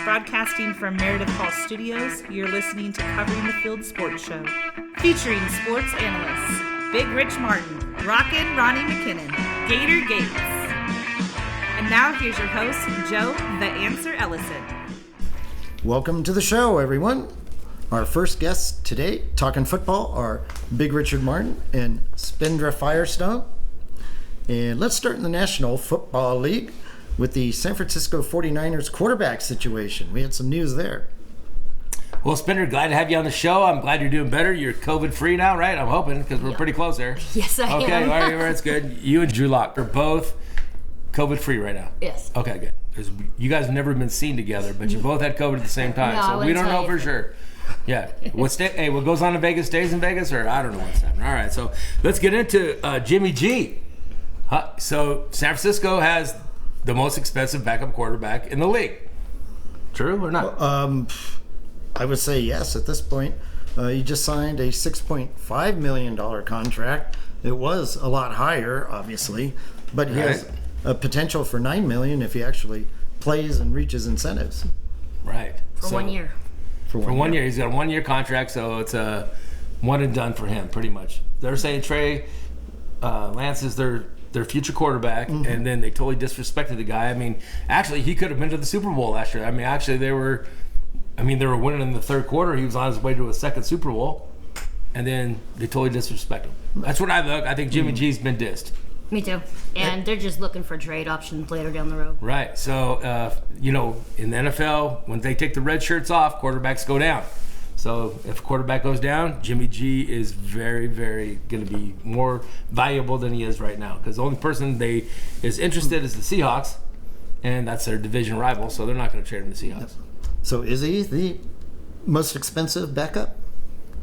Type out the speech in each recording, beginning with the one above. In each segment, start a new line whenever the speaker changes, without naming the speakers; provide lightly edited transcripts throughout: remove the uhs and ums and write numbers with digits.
Broadcasting from Meredith Hall Studios, you're listening to Covering the Field Sports Show, featuring sports analysts Big Rich Martin, Rockin, Ronnie McKinnon, Gator Gates. And now here's your host, Joe the Answer Ellison.
Welcome to the show, everyone. Our first guests today, talking football, are Big Richard Martin and Spindra Firestone. And let's start in the National Football League with the San Francisco 49ers quarterback situation. We had some news there.
Well, Spindra, glad to have you on the show. I'm glad you're doing better. You're COVID-free now, right? I'm hoping, because we're pretty close there.
Yes, I am.
Okay, all right, that's good. You and Drew Lock are both COVID-free right now.
Yes.
Okay, good. Because you guys have never been seen together, but you both had COVID at the same time,
No,
so we don't know for sure. Yeah. What goes on in Vegas stays in Vegas, or I don't know what's happening. All right, so let's get into Jimmy G. So San Francisco has the most expensive backup quarterback in the league. True or not?
I would say yes at this point. He just signed a $6.5 million contract. It was a lot higher, obviously, but he has a potential for $9 million if he actually plays and reaches incentives.
Right.
For 1 year.
For 1 year.
He's got a 1 year contract, so it's a one and done for him, pretty much. They're saying Trey Lance is their future quarterback, and then they totally disrespected the guy. I mean, actually, he could have been to the Super Bowl last year. I mean, actually, they were winning in the third quarter. He was on his way to a second Super Bowl, and then they totally disrespect him. That's what I look. I think Jimmy G's been dissed.
Me too. And they're just looking for trade options later down the road.
Right. So, in the NFL, when they take the red shirts off, quarterbacks go down. So if a quarterback goes down, Jimmy G is very, very going to be more valuable than he is right now. Because the only person they is interested is the Seahawks, and that's their division rival, so they're not going to trade him to the Seahawks.
So is he the most expensive backup?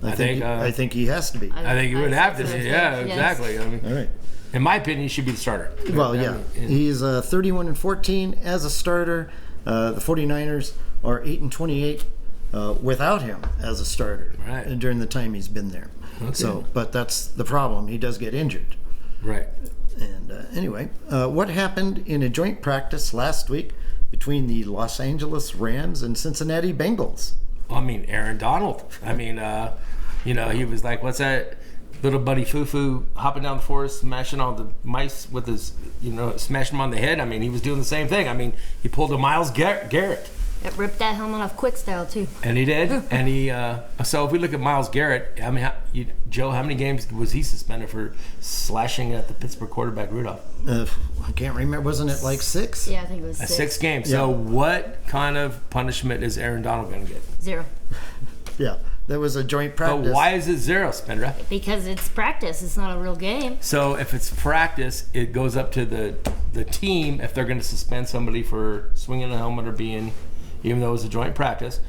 I think he has to be.
I think he would have to be. Yeah,
yes.
exactly. I mean,
All right.
in my opinion, he should be the starter.
Well, yeah. He's 31-14 as a starter. The 49ers are 8-28 without him as a starter during the time he's been there. Okay. So, but that's the problem. He does get injured.
Right.
And anyway, what happened in a joint practice last week between the Los Angeles Rams and Cincinnati Bengals?
I mean, Aaron Donald. I mean, he was like, what's that? Little buddy Foo hopping down the forest, smashing all the mice with his, smashing them on the head. I mean, he was doing the same thing. I mean, he pulled a Myles Garrett.
It ripped that helmet off quick style, too.
And he did. And he, so if we look at Myles Garrett, I mean, Joe, how many games was he suspended for slashing at the Pittsburgh quarterback, Rudolph?
I can't remember. Wasn't it like 6?
Yeah, I think it was 6.
6 games.
Yeah.
So what kind of punishment is Aaron Donald going to get?
0.
Yeah. There was a joint practice.
But why is it 0, Spindra?
Because it's practice. It's not a real game. So
if it's practice, it goes up to the team if they're going to suspend somebody for swinging a helmet or being, even though it was a joint practice.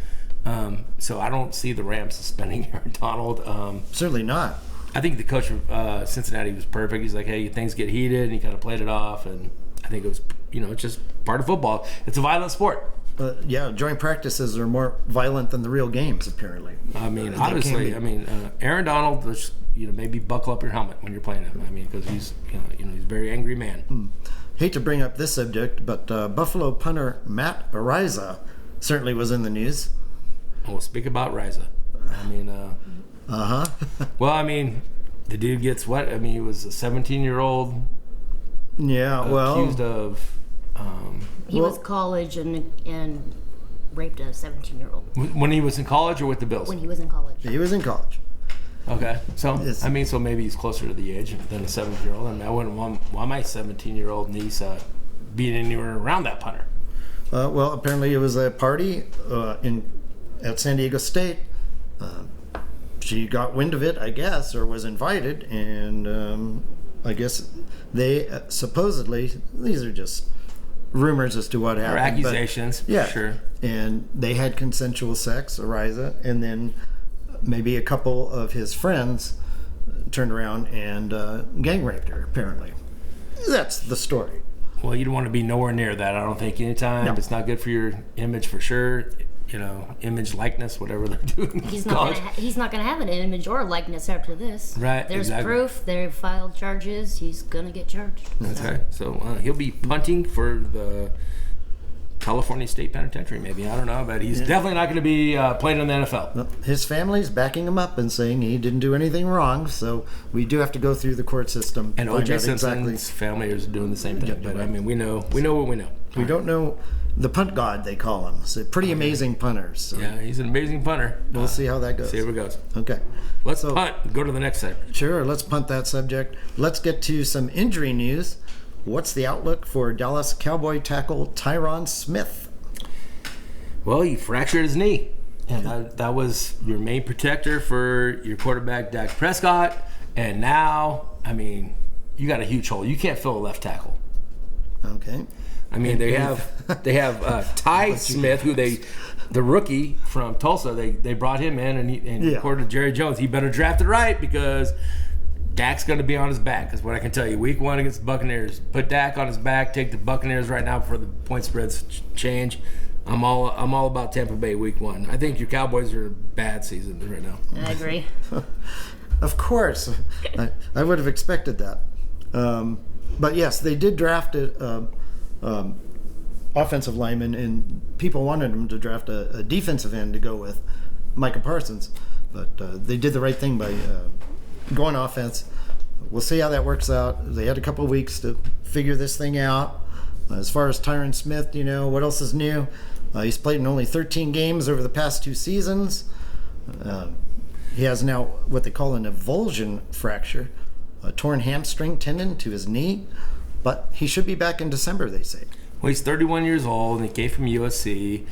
So I don't see the Rams suspending Aaron Donald.
Certainly not.
I think the coach of Cincinnati was perfect. He's like, hey, things get heated, and he kind of played it off. And I think it was, it's just part of football. It's a violent sport.
Joint practices are more violent than the real games, apparently.
I mean, obviously, Aaron Donald, maybe buckle up your helmet when you're playing him. I mean, because he's, he's a very angry man.
Hate to bring up this subject, but Buffalo punter Matt Araiza certainly was in the news.
Well, speak about Riza. I mean, well, I mean, the dude gets what? I mean, he was a 17-year-old.
Yeah,
accused of.
He was college and raped a 17-year-old.
When he was in college or with the Bills?
When he was in college.
He was in college.
Okay, so so maybe he's closer to the age than a 17-year-old. I mean, I wouldn't want my 17-year-old niece being anywhere around that punter.
Well, apparently it was a party at San Diego State. She got wind of it, I guess, or was invited, and I guess they supposedly, these are just rumors as to what happened.
Or accusations,
yeah,
for sure.
And they had consensual sex, Ariza, and then maybe a couple of his friends turned around and gang raped her, apparently. That's the story.
Well, you don't want to be nowhere near that, I don't think, anytime. No. It's not good for your image, for sure. Image, likeness, whatever they're doing.
He's not going to have an image or likeness after this.
Right,
There's proof. They've filed charges. He's going to get charged.
That's right. So he'll be punting for the California State Penitentiary, maybe. I don't know, but he's definitely not going to be playing in the NFL.
His family's backing him up and saying he didn't do anything wrong, so we do have to go through the court system.
And O.J. Simpson's family is doing the same thing. But, I mean, we know what we know.
We don't know the punt god, they call him. He's a pretty amazing punter. So
Yeah, he's an amazing punter.
we'll see how that goes.
See how it goes.
Okay.
Let's punt. Go to the next segment.
Sure, let's punt that subject. Let's get to some injury news. What's the outlook for Dallas Cowboy tackle Tyron Smith?
Well, he fractured his knee. And that was your main protector for your quarterback, Dak Prescott. And now, I mean, you got a huge hole. You can't fill a left tackle.
Okay.
I mean, they have Ty Smith, who the rookie from Tulsa, they brought him in, and according to Jerry Jones, he better draft it right because Dak's going to be on his back, is what I can tell you. Week 1 against the Buccaneers, put Dak on his back, take the Buccaneers right now before the point spreads change. I'm all about Tampa Bay Week 1. I think your Cowboys are a bad season right now.
I agree.
Of course. I would have expected that. But yes, they did draft offensive lineman, and people wanted them to draft a defensive end to go with Micah Parsons. But they did the right thing by going offense. We'll see how that works out. They had a couple of weeks to figure this thing out. As far as Tyron Smith, what else is new? He's played in only 13 games over the past 2 seasons. He has now what they call an avulsion fracture, a torn hamstring tendon to his knee, but he should be back in December, they say.
Well, he's 31 years old, and he came from USC.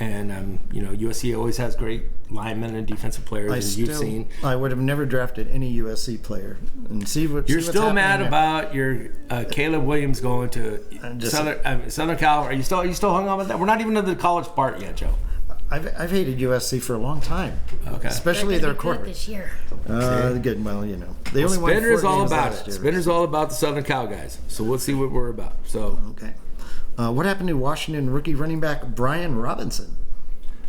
And, USC always has great linemen and defensive players, as you've seen.
I would have never drafted any USC player. And
You're still mad about your Caleb Williams going to Southern Cal. Are you still hung on with that? We're not even to the college part yet, Joe.
I've hated USC for a long time.
Okay.
Especially their quarterback
this year.
Good. Well, they only won 4
Spindra's
games
all about
last
it.
year.
Spindra's all about the Southern Cal guys. So we'll see what we're about. So
okay. What happened to Washington rookie running back Brian Robinson?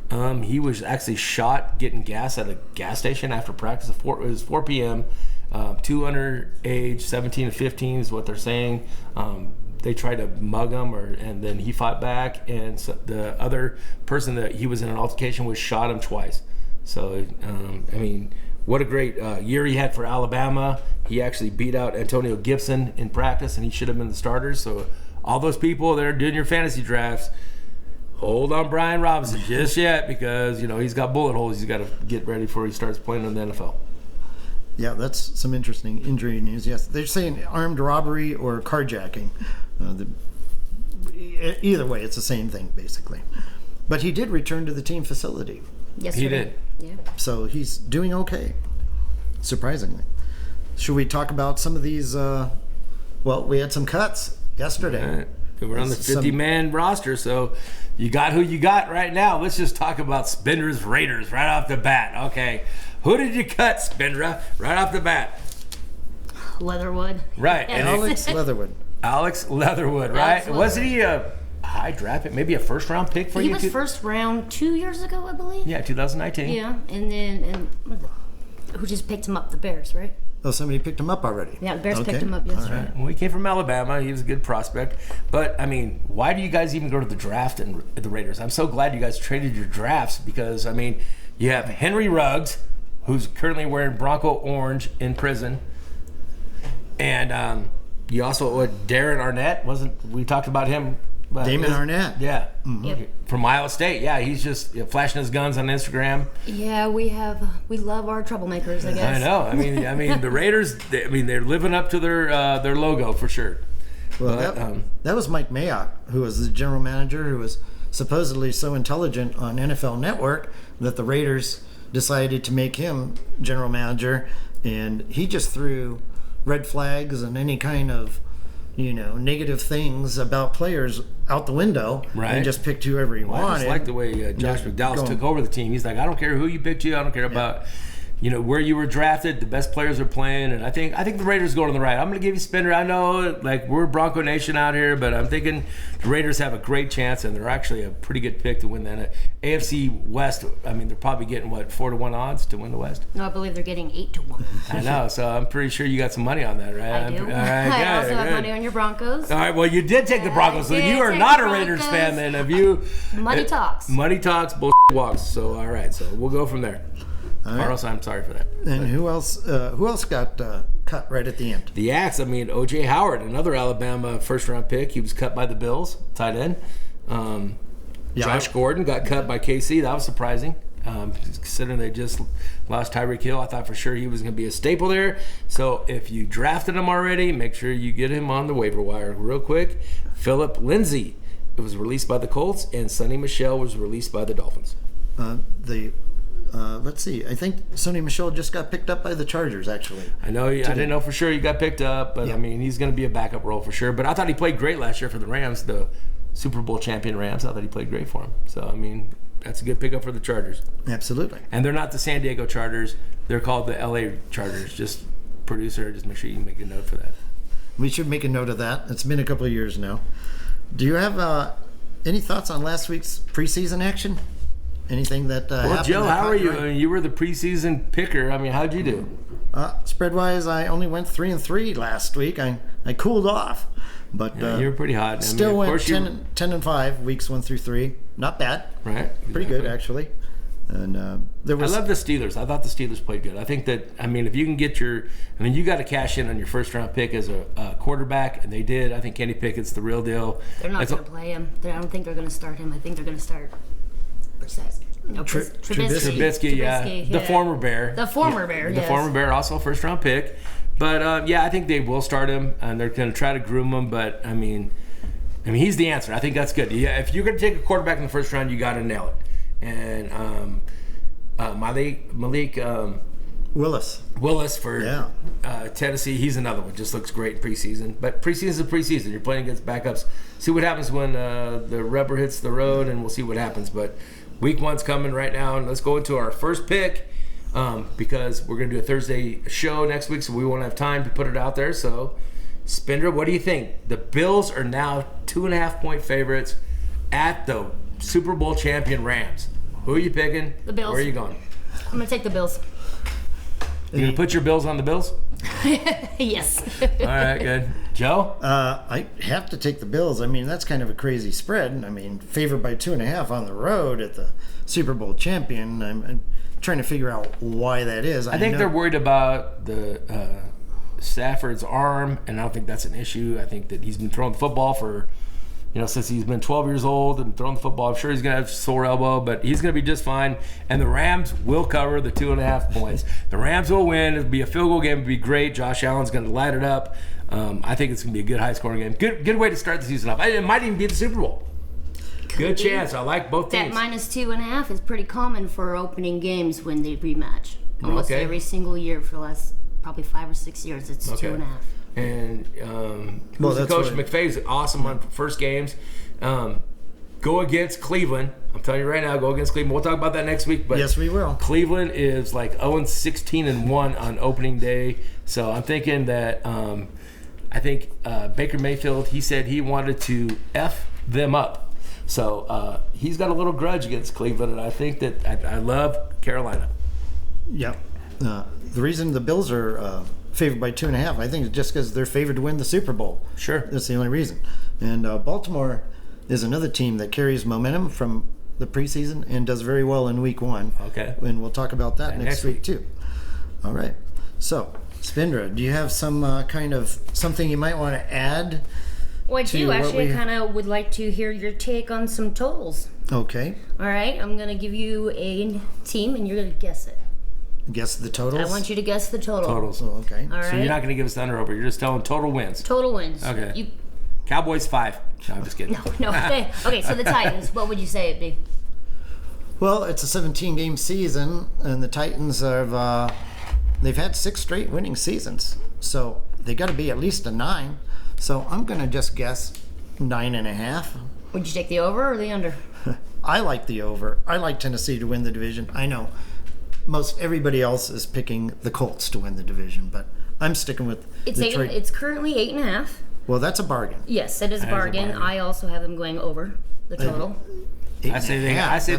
He was actually shot getting gas at a gas station after practice. It was 4 p.m. 2 underage, 17 to 15 is what they're saying. They tried to mug him, and then he fought back, and so the other person that he was in an altercation with shot him twice. So, what a great year he had for Alabama. He actually beat out Antonio Gibson in practice, and he should have been the starter. So all those people that are doing your fantasy drafts, hold on Brian Robinson just yet, because he's got bullet holes he's got to get ready for he starts playing in the NFL.
Yeah, that's some interesting injury news. Yes, they're saying armed robbery or carjacking. Either way, it's the same thing basically. But he did return to the team facility.
Yes,
he did.
Yeah.
So he's doing okay, surprisingly. Should we talk about some of these? We had some cuts yesterday.
Right. We're on the 50-man roster, so you got who you got right now. Let's just talk about Spindra's Raiders right off the bat. Okay, who did you cut, Spindra, right off the bat?
Leatherwood.
Right.
Yes.
Alex Leatherwood.
Alex Leatherwood, right?
Absolutely.
Wasn't he a high draft pick, maybe a first-round pick for you?
He was first round 2 years ago, I believe.
Yeah, 2019.
Yeah, and then who just picked him up? The Bears, right?
Oh, somebody picked him up already.
Yeah, the Bears picked him up yesterday.
All right.
Well, he came from Alabama. He was a good prospect. But, why do you guys even go to the draft and the Raiders? I'm so glad you guys traded your drafts because, you have Henry Ruggs, who's currently wearing Bronco orange in prison. And you also, Darren Arnett, we talked about him.
Damon Arnett.
Yeah.
Mm-hmm.
Yep.
From Iowa State. Yeah, he's just flashing his guns on Instagram.
Yeah, we love our troublemakers, I guess.
I know. The Raiders, they're living up to their logo for sure.
Well, that was Mike Mayock, who was the general manager, who was supposedly so intelligent on NFL Network that the Raiders decided to make him general manager, and he just threw red flags and any kind of negative things about players out the window,
right,
and just picked whoever he wanted.
I just like the way Josh McDowell took over the team. He's like, I don't care who you pick to. I don't care about where you were drafted, the best players are playing, and I think the Raiders are going on the right. I'm going to give you Spindra. I know, we're Bronco Nation out here, but I'm thinking the Raiders have a great chance, and they're actually a pretty good pick to win that. AFC West, I mean, they're probably getting, 4-1 odds to win the West?
No, I believe they're getting 8-1.
I know, so I'm pretty sure you got some money on that, right?
I do.
All right,
I also have
good.
money on your Broncos.
All right, well, you did take the Broncos, so
I did
you are
take
not
the
a Raiders
Broncos.
fan, then. Have you?
Money talks.
Money talks, bullshit walks. So, all right, so we'll go from there.
All right.
Carlos, I'm sorry for that.
And who else got cut right at the end?
The Axe, O.J. Howard, another Alabama first-round pick. He was cut by the Bills, tight end. Josh Gordon got cut by KC. That was surprising, considering they just lost Tyreek Hill. I thought for sure he was going to be a staple there. So if you drafted him already, make sure you get him on the waiver wire real quick. Philip Lindsay, it was released by the Colts, and Sonny Michel was released by the Dolphins.
Let's see. I think Sonny Michel just got picked up by the Chargers, actually.
I know. I didn't know for sure he got picked up, but
Yeah.
He's going to be a backup role for sure. But I thought he played great last year for the Rams, the Super Bowl champion Rams. I thought he played great for him. So that's a good pickup for the Chargers.
Absolutely.
And they're not the San Diego Chargers. They're called the LA Chargers. Just producer, just make sure you make a note for that.
We should make a note of that. It's been a couple of years now. Do you have any thoughts on last week's preseason action? Anything that
Well,
happened?
Joe,
that
how
caught
are you?
your eye?
You were the preseason picker. How'd you do?
Spread-wise, I only went 3-3 last week. I cooled off, but
You were pretty hot.
still
of
went
course
10-5 weeks 1 through 3. Not bad.
Right.
Pretty good actually. And there was.
I love the Steelers. I thought the Steelers played good. I think that, if you can get you got to cash in on your first round pick as a quarterback, and they did. I think Kenny Pickett's the real deal.
They're not going to play him. I don't think they're going to start him. I think they're going to start
Trubisky, yeah. The former Bear.
The former Bear,
The former Bear, also a first round pick. But, I think they will start him, and they're going to try to groom him. But, he's the answer. I think that's good. Yeah, if you're going to take a quarterback in the first round, you got to nail it. And Malik Willis for Tennessee, he's another one. Just looks great in preseason. But preseason is preseason. You're playing against backups. See what happens when the rubber hits the road, and we'll see what happens. But week 1's coming right now, and let's go into our first pick because we're going to do a Thursday show next week, so we won't have time to put it out there. So, Spindra, what do you think? The Bills are now 2.5-point favorites at the Super Bowl champion Rams. Who are you picking?
The Bills.
Where are you going?
I'm going to take the Bills.
You going to put your Bills on the Bills?
Yes.
All right, good. Joe?
I have to take the Bills. That's kind of a crazy spread. Favored by 2.5 on the road at the Super Bowl champion. I'm trying to figure out why that is.
I think they're worried about the Stafford's arm, and I don't think that's an issue. I think that he's been throwing the football for, since he's been 12 years old and throwing the football. I'm sure he's going to have a sore elbow, but he's going to be just fine. And the Rams will cover the 2.5 points. The Rams will win. It'll be a field goal game. It'll be great. Josh Allen's going to light it up. I think it's going to be a good high-scoring game. Good way to start the season off. It might even be the Super Bowl. Good chance. I like both teams.
That -2.5 is pretty common for opening games when they rematch. Almost every single year for the last probably 5 or 6 years, it's 2.5.
And Coach McVay's awesome on first games. Go against Cleveland. I'm telling you right now, go against Cleveland. We'll talk about that next week. But
yes, we will.
Cleveland is like 0-16-1 on opening day. So I'm thinking that Baker Mayfield, he said he wanted to F them up. So he's got a little grudge against Cleveland, and I think that I love Carolina.
Yeah. The reason the Bills are favored by 2.5, I think, is just because they're favored to win the Super Bowl.
Sure.
That's the only reason. And Baltimore is another team that carries momentum from the preseason and does very well in week 1.
Okay.
And we'll talk about that next week too. All right. So, Spindra, do you have some kind of something you might want to add?
Well, I do. Actually, I kind of would like to hear your take on some totals.
Okay.
All right. I'm going to give you a team, and you're going to guess it.
Guess the totals?
I want you to guess the total.
Totals.
Oh, okay.
All right.
So you're not going to give us the under over. You're just telling total wins.
Total wins.
Okay. Cowboys 5. No, I'm just kidding.
No. Okay, so the Titans, what would you say it'd be?
Well, it's a 17-game season, and the Titans have they've had 6 straight winning seasons, so they got to be at least a 9. So I'm going to just guess 9.5.
Would you take the over or the under?
I like the over. I like Tennessee to win the division. I know most everybody else is picking the Colts to win the division, but I'm sticking with Detroit.
It's currently 8.5.
Well, that's a bargain.
Yes, it is a bargain. I also have them going over the total.
I say they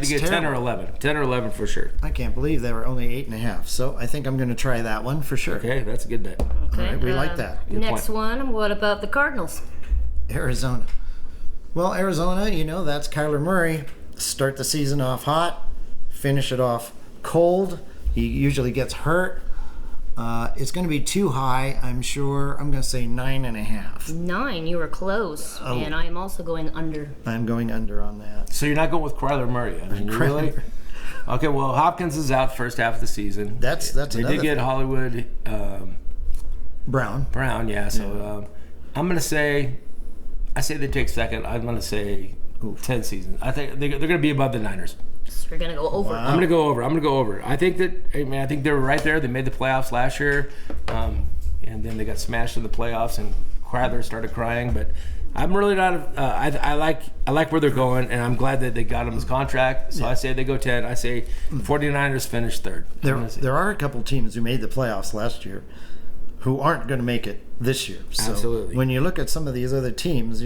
get 10 or 11. 10 or 11 for sure.
I can't believe they were only 8.5. So I think I'm going to try that one for sure.
Okay, that's a good bet.
Okay,
All right, we like that.
Good
next
point.
one, what about the Cardinals?
Arizona. Well, Arizona, that's Kyler Murray. Start the season off hot, finish it off cold. He usually gets hurt. It's going to be too high, I'm sure. I'm going to say 9.5.
9, you were close.
Oh.
And I am also going under.
I'm going under on that.
So you're not going with Kyler Murray? I mean, really? Okay, well, Hopkins is out first half of the season.
That's
They
another
did get
thing.
Hollywood
Brown.
yeah. So I'm going to say, they take second. I'm going to say 10 season. I think they're going to be above the Niners.
So we're going to go over.
Wow.
I'm going to go over. I think they were right there. They made the playoffs last year, and then they got smashed in the playoffs, and Kyler started crying. But I'm really not. I like where they're going, and I'm glad that they got him his contract. So I say they go 10. I say 49ers finish third.
There are a couple teams who made the playoffs last year who aren't going to make it this year. So
Absolutely.
when you look at some of these other teams,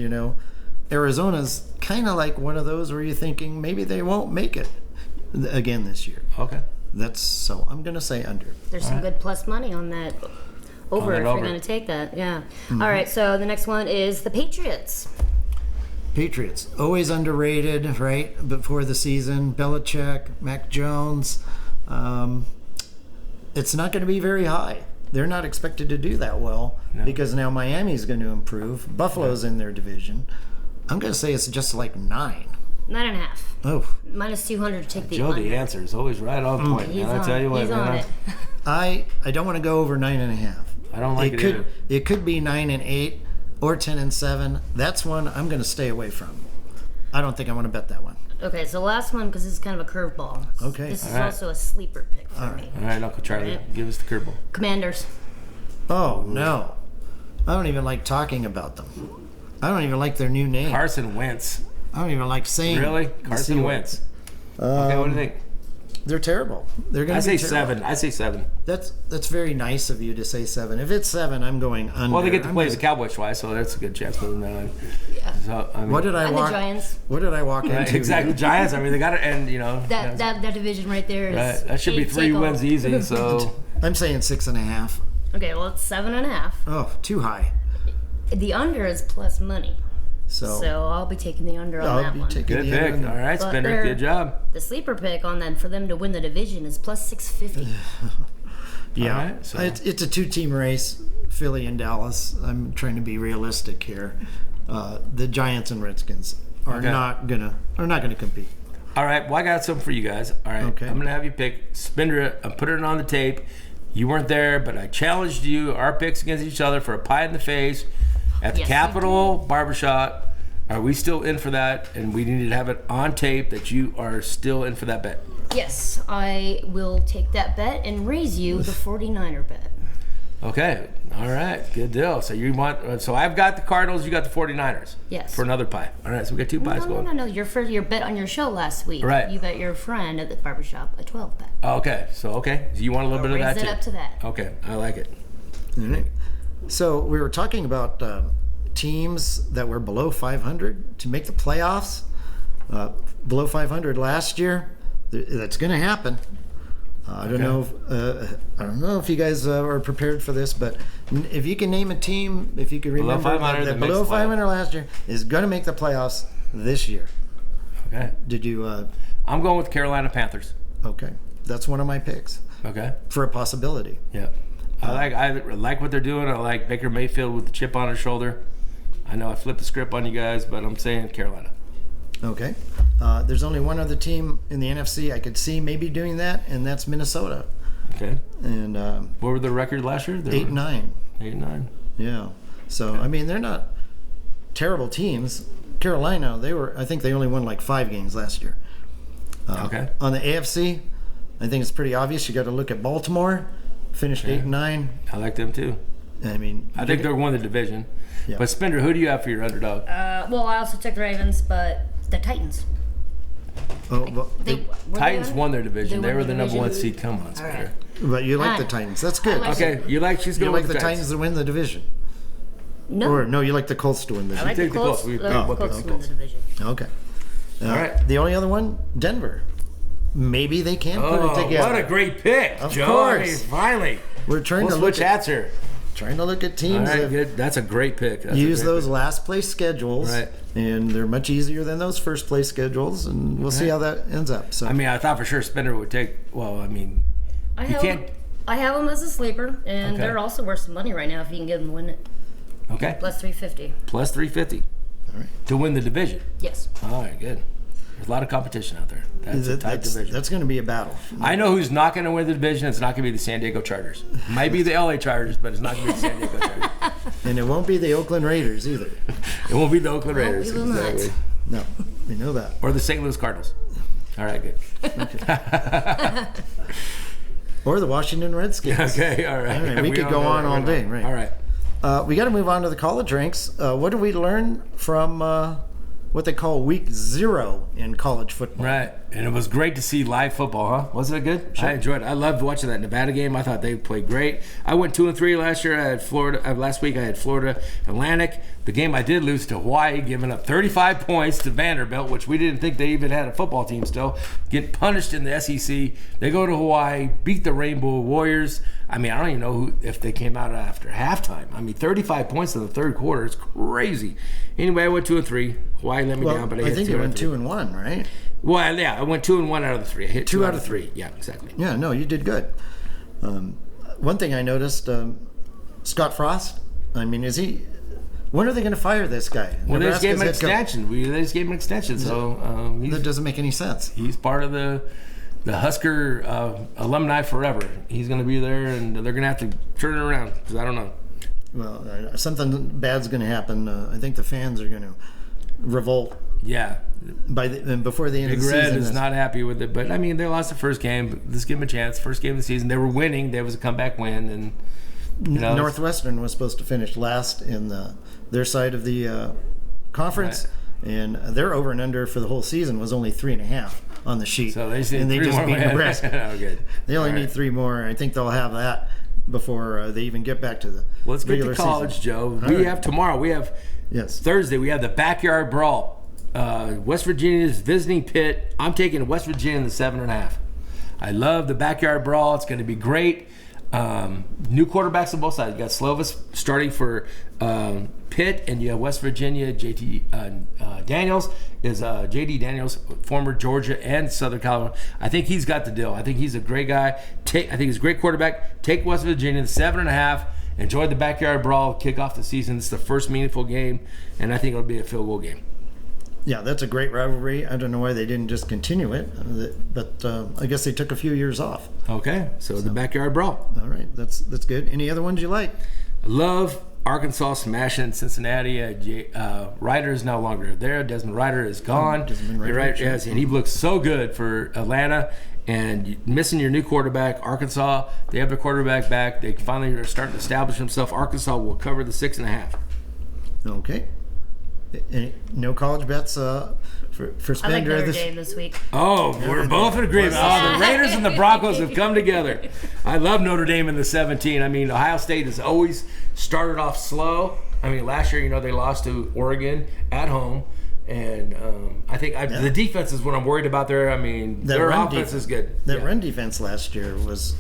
Arizona's kind of like one of those where you're thinking maybe they won't make it again this year.
Okay.
So I'm going to say under.
There's some good plus money on that over if
over.
you're going to take that. Yeah. All right, so the next one is the Patriots.
Patriots, always underrated, right? Before the season, Belichick, Mac Jones. It's not going to be very high. They're not expected to do that well because now Miami's going to improve. Buffalo's in their division. I'm going to say it's just like 9.
9.5.
Oh,
Minus 200 to take the
Joe,
under.
the answer is always right on point.
He's
man. I
on
tell
it.
you what,
He's
man.
on it.
I don't want to go over 9.5.
I don't like it either.
It could be 9 and 8 or 10 and 7. That's one I'm going to stay away from. I don't think I want to bet that one.
Okay, so last one, because this is kind of a curveball.
Okay.
This is
All right.
also a sleeper pick for me.
All right, Uncle Charlie,
Right.
give us the curveball.
Commanders.
Oh no, I don't even like talking about them. I don't even like their new name.
Carson Wentz.
I don't even like saying.
Really?
the
Carson
C word.
Wentz. Okay, what do you think?
They're terrible. They're going
I
to
say
be terrible.
7. I say 7.
That's very nice of you to say 7. If it's 7, I'm going under.
Well, they get to
I'm
play
just-
the Cowboys twice, so that's a good chance for them.
Yeah.
So, I mean,
What did I
And the
walk?
Giants.
What did I walk
right,
into?
exactly. Giants. I mean, they got it, and
That division right there is.
right, that should be 3
take all.
wins easy. So
I'm saying 6.5.
Okay, well, it's 7.5.
Oh, too high.
The under is plus money. So I'll be taking the under on
I'll
that
be
one.
taking
good
the
pick.
under.
All right,
But
Spindra,
they're-
good job.
The sleeper pick on that for them to win the division is plus 650.
Yeah,
All right, so-
it's a 2-team race, Philly and Dallas. I'm trying to be realistic here. The Giants and Redskins are
Okay.
not gonna compete.
All right, well, I got something for you guys. All right,
Okay.
I'm going to have you pick Spindra. I'm putting it on the tape. You weren't there, but I challenged you, our picks against each other for a pie in the face at the
Yes, you
Capitol Barbershop. Are we still in for that? And we need to have it on tape that you are still in for that bet.
Yes, I will take that bet and raise you the 49er bet.
Okay, all right, good deal. So you want? So I've got the Cardinals. You got the 49ers.
Yes.
For another pie. All right, so we got 2 pies going.
No. Your bet on your show last week.
Right.
You bet your friend at the barbershop a 12 bet.
Oh, okay, so you want a little bit of
Raise
that
it
too?
up to that.
Okay, I like it.
So we were talking about teams that were below 500 to make the playoffs. Below 500 last year. That's going to happen. I don't know if you guys are prepared for this, but if you can name a team, if you can
Below
remember
500
that
that makes
below
the playoffs.
500 last year is going to make the playoffs this year.
Okay,
Did you?
I'm going with Carolina Panthers.
Okay, that's one of my picks
Okay.
for a possibility.
Yeah. I like what they're doing. I like Baker Mayfield with the chip on his shoulder. I know I flipped the script on you guys, but I'm saying Carolina.
Okay. There's only one other team in the NFC I could see maybe doing that, and that's Minnesota.
Okay.
And
What were their record last year?
8-9.
8-9.
Yeah. So I mean, they're not terrible teams. Carolina, I think they only won like 5 games last year.
Okay.
On the AFC, I think it's pretty obvious. You got to look at Baltimore, finished 8-9.
I like them too.
I mean,
I think they're won the division.
Yeah.
But Spindra, who do you have for your underdog?
Well, I also took the Ravens, but the Titans.
Oh, well,
Titans won their division. They were the number 1
division?
seed. Come on, Spindra.
but you like the Titans. That's good.
Okay, she's
You
going
like
with
the Titans to win the division.
No.
Or no, you like the Colts to win the
I like
division.
the Colts.
We-
The
oh,
Colts
okay.
win the division.
Okay.
All right.
The only other one, Denver. Maybe they can put it together.
What a great pick,
Of
Joe.
course.
I mean, finally.
We're trying
We'll
to look
switch
at
hats here.
teams
All right,
that
good. That's a great pick. That's a
use
great
those
pick.
last place schedules,
Right.
and they're much easier than those first place schedules, and we'll see how that ends up. So
I mean, I thought for sure Spindra would take. Well, I mean,
I
you
have
can't.
I have them as a sleeper, and
Okay.
they're also worth some money right now if you can get them to win it.
Okay.
Plus 350.
Plus 350
all right.
to win the division.
Yes.
All right, good. There's a lot of competition out there. That's a tight division.
That's going to be a battle.
I know who's not going to win the division. It's not going to be the San Diego Chargers. Might be the LA Chargers, but it's not going to be the San Diego Chargers.
And it won't be the Oakland Raiders either.
It won't be the Oakland Raiders.
we will not.
No, we know that.
Or the St. Louis Cardinals. All right, good.
Or the Washington Redskins.
Okay, all right.
All right, we could
all
go
know
on
where
all
we're
day,
going.
right.
All right.
We got to move on to the college ranks. What did we learn from what they call week 0 in college football?
Right, and it was great to see live football, huh? Wasn't it good? I enjoyed it. I loved watching that Nevada game. I thought they played great. I went 2-3 last year. I had Florida. Last week I had Florida Atlantic. The game I did lose to Hawaii, giving up 35 points to Vanderbilt, which we didn't think they even had a football team still. Getting punished in the SEC. They go to Hawaii, beat the Rainbow Warriors. I mean, I don't even know if they came out after halftime. I mean, 35 points in the third quarter. It's crazy. Anyway, I went 2-3. Hawaii let me down, but I hit
think
2
you
out
went
of 3.
2-1, right?
Well, yeah, I went 2-1 out of the 3. I hit 2 out of 3. Yeah, exactly.
Yeah, no, you did good. One thing I noticed, Scott Frost. I mean, is he? When are they going to fire this guy?
Well, they just gave him an
Nebraska's head
extension. They just gave him an extension, so
coach. That doesn't make any sense.
he's part of the Husker alumni forever. He's going to be there, and they're going to have to turn it around because I don't know.
Well, something bad's going to happen. I think the fans are going to revolt
Yeah,
before the end
Big
of the
Red
season.
is not happy with it, but I mean, they lost the first game. Let's give them a chance. First game of the season, they were winning. There was a comeback win, and
Northwestern was supposed to finish last in their side of the conference, and their over and under for the whole season was only 3.5 on the sheet.
so they just need
and they
3
just
more
beat
wins.
Nebraska.
Oh, good.
They only
All
need
right.
3 more. I think they'll have that before they even get back to the
Well, let's get
regular
to college,
season.
Joe.
All
We
right.
have tomorrow. We have
Yes.
Thursday. We have the backyard brawl. West Virginia is visiting Pitt. I'm taking West Virginia in the 7.5. I love the backyard brawl. It's going to be great. New quarterbacks on both sides. You got Slovis starting for Pitt, and you have West Virginia. Daniels is J.D. Daniels, former Georgia and Southern California. I think he's got the deal. I think he's a great guy. I think he's a great quarterback. Take West Virginia, the 7.5. Enjoy the backyard brawl. Kick off the season. It's the first meaningful game, and I think it'll be a field goal game.
Yeah, that's a great rivalry. I don't know why they didn't just continue it, but I guess they took a few years off.
Okay, so the backyard brawl.
All right, that's good. Any other ones you like?
I love Arkansas smashing Cincinnati. Ryder is no longer there. Desmond Ryder is gone.
Desmond Ryder,
Right,
sure.
yes, and he looks so good for Atlanta. And missing your new quarterback, Arkansas, they have their quarterback back. They finally are starting to establish themselves. Arkansas will cover the 6.5.
Okay. No college bets for
I like
Spindra
Notre Dame this week.
Oh, we're both in agreement. Oh, the Raiders and the Broncos have come together. I love Notre Dame in the 17. I mean, Ohio State has always started off slow. I mean, last year, they lost to Oregon at home. And I think the defense is what I'm worried about there. I mean, their offense is good.
That run defense last year was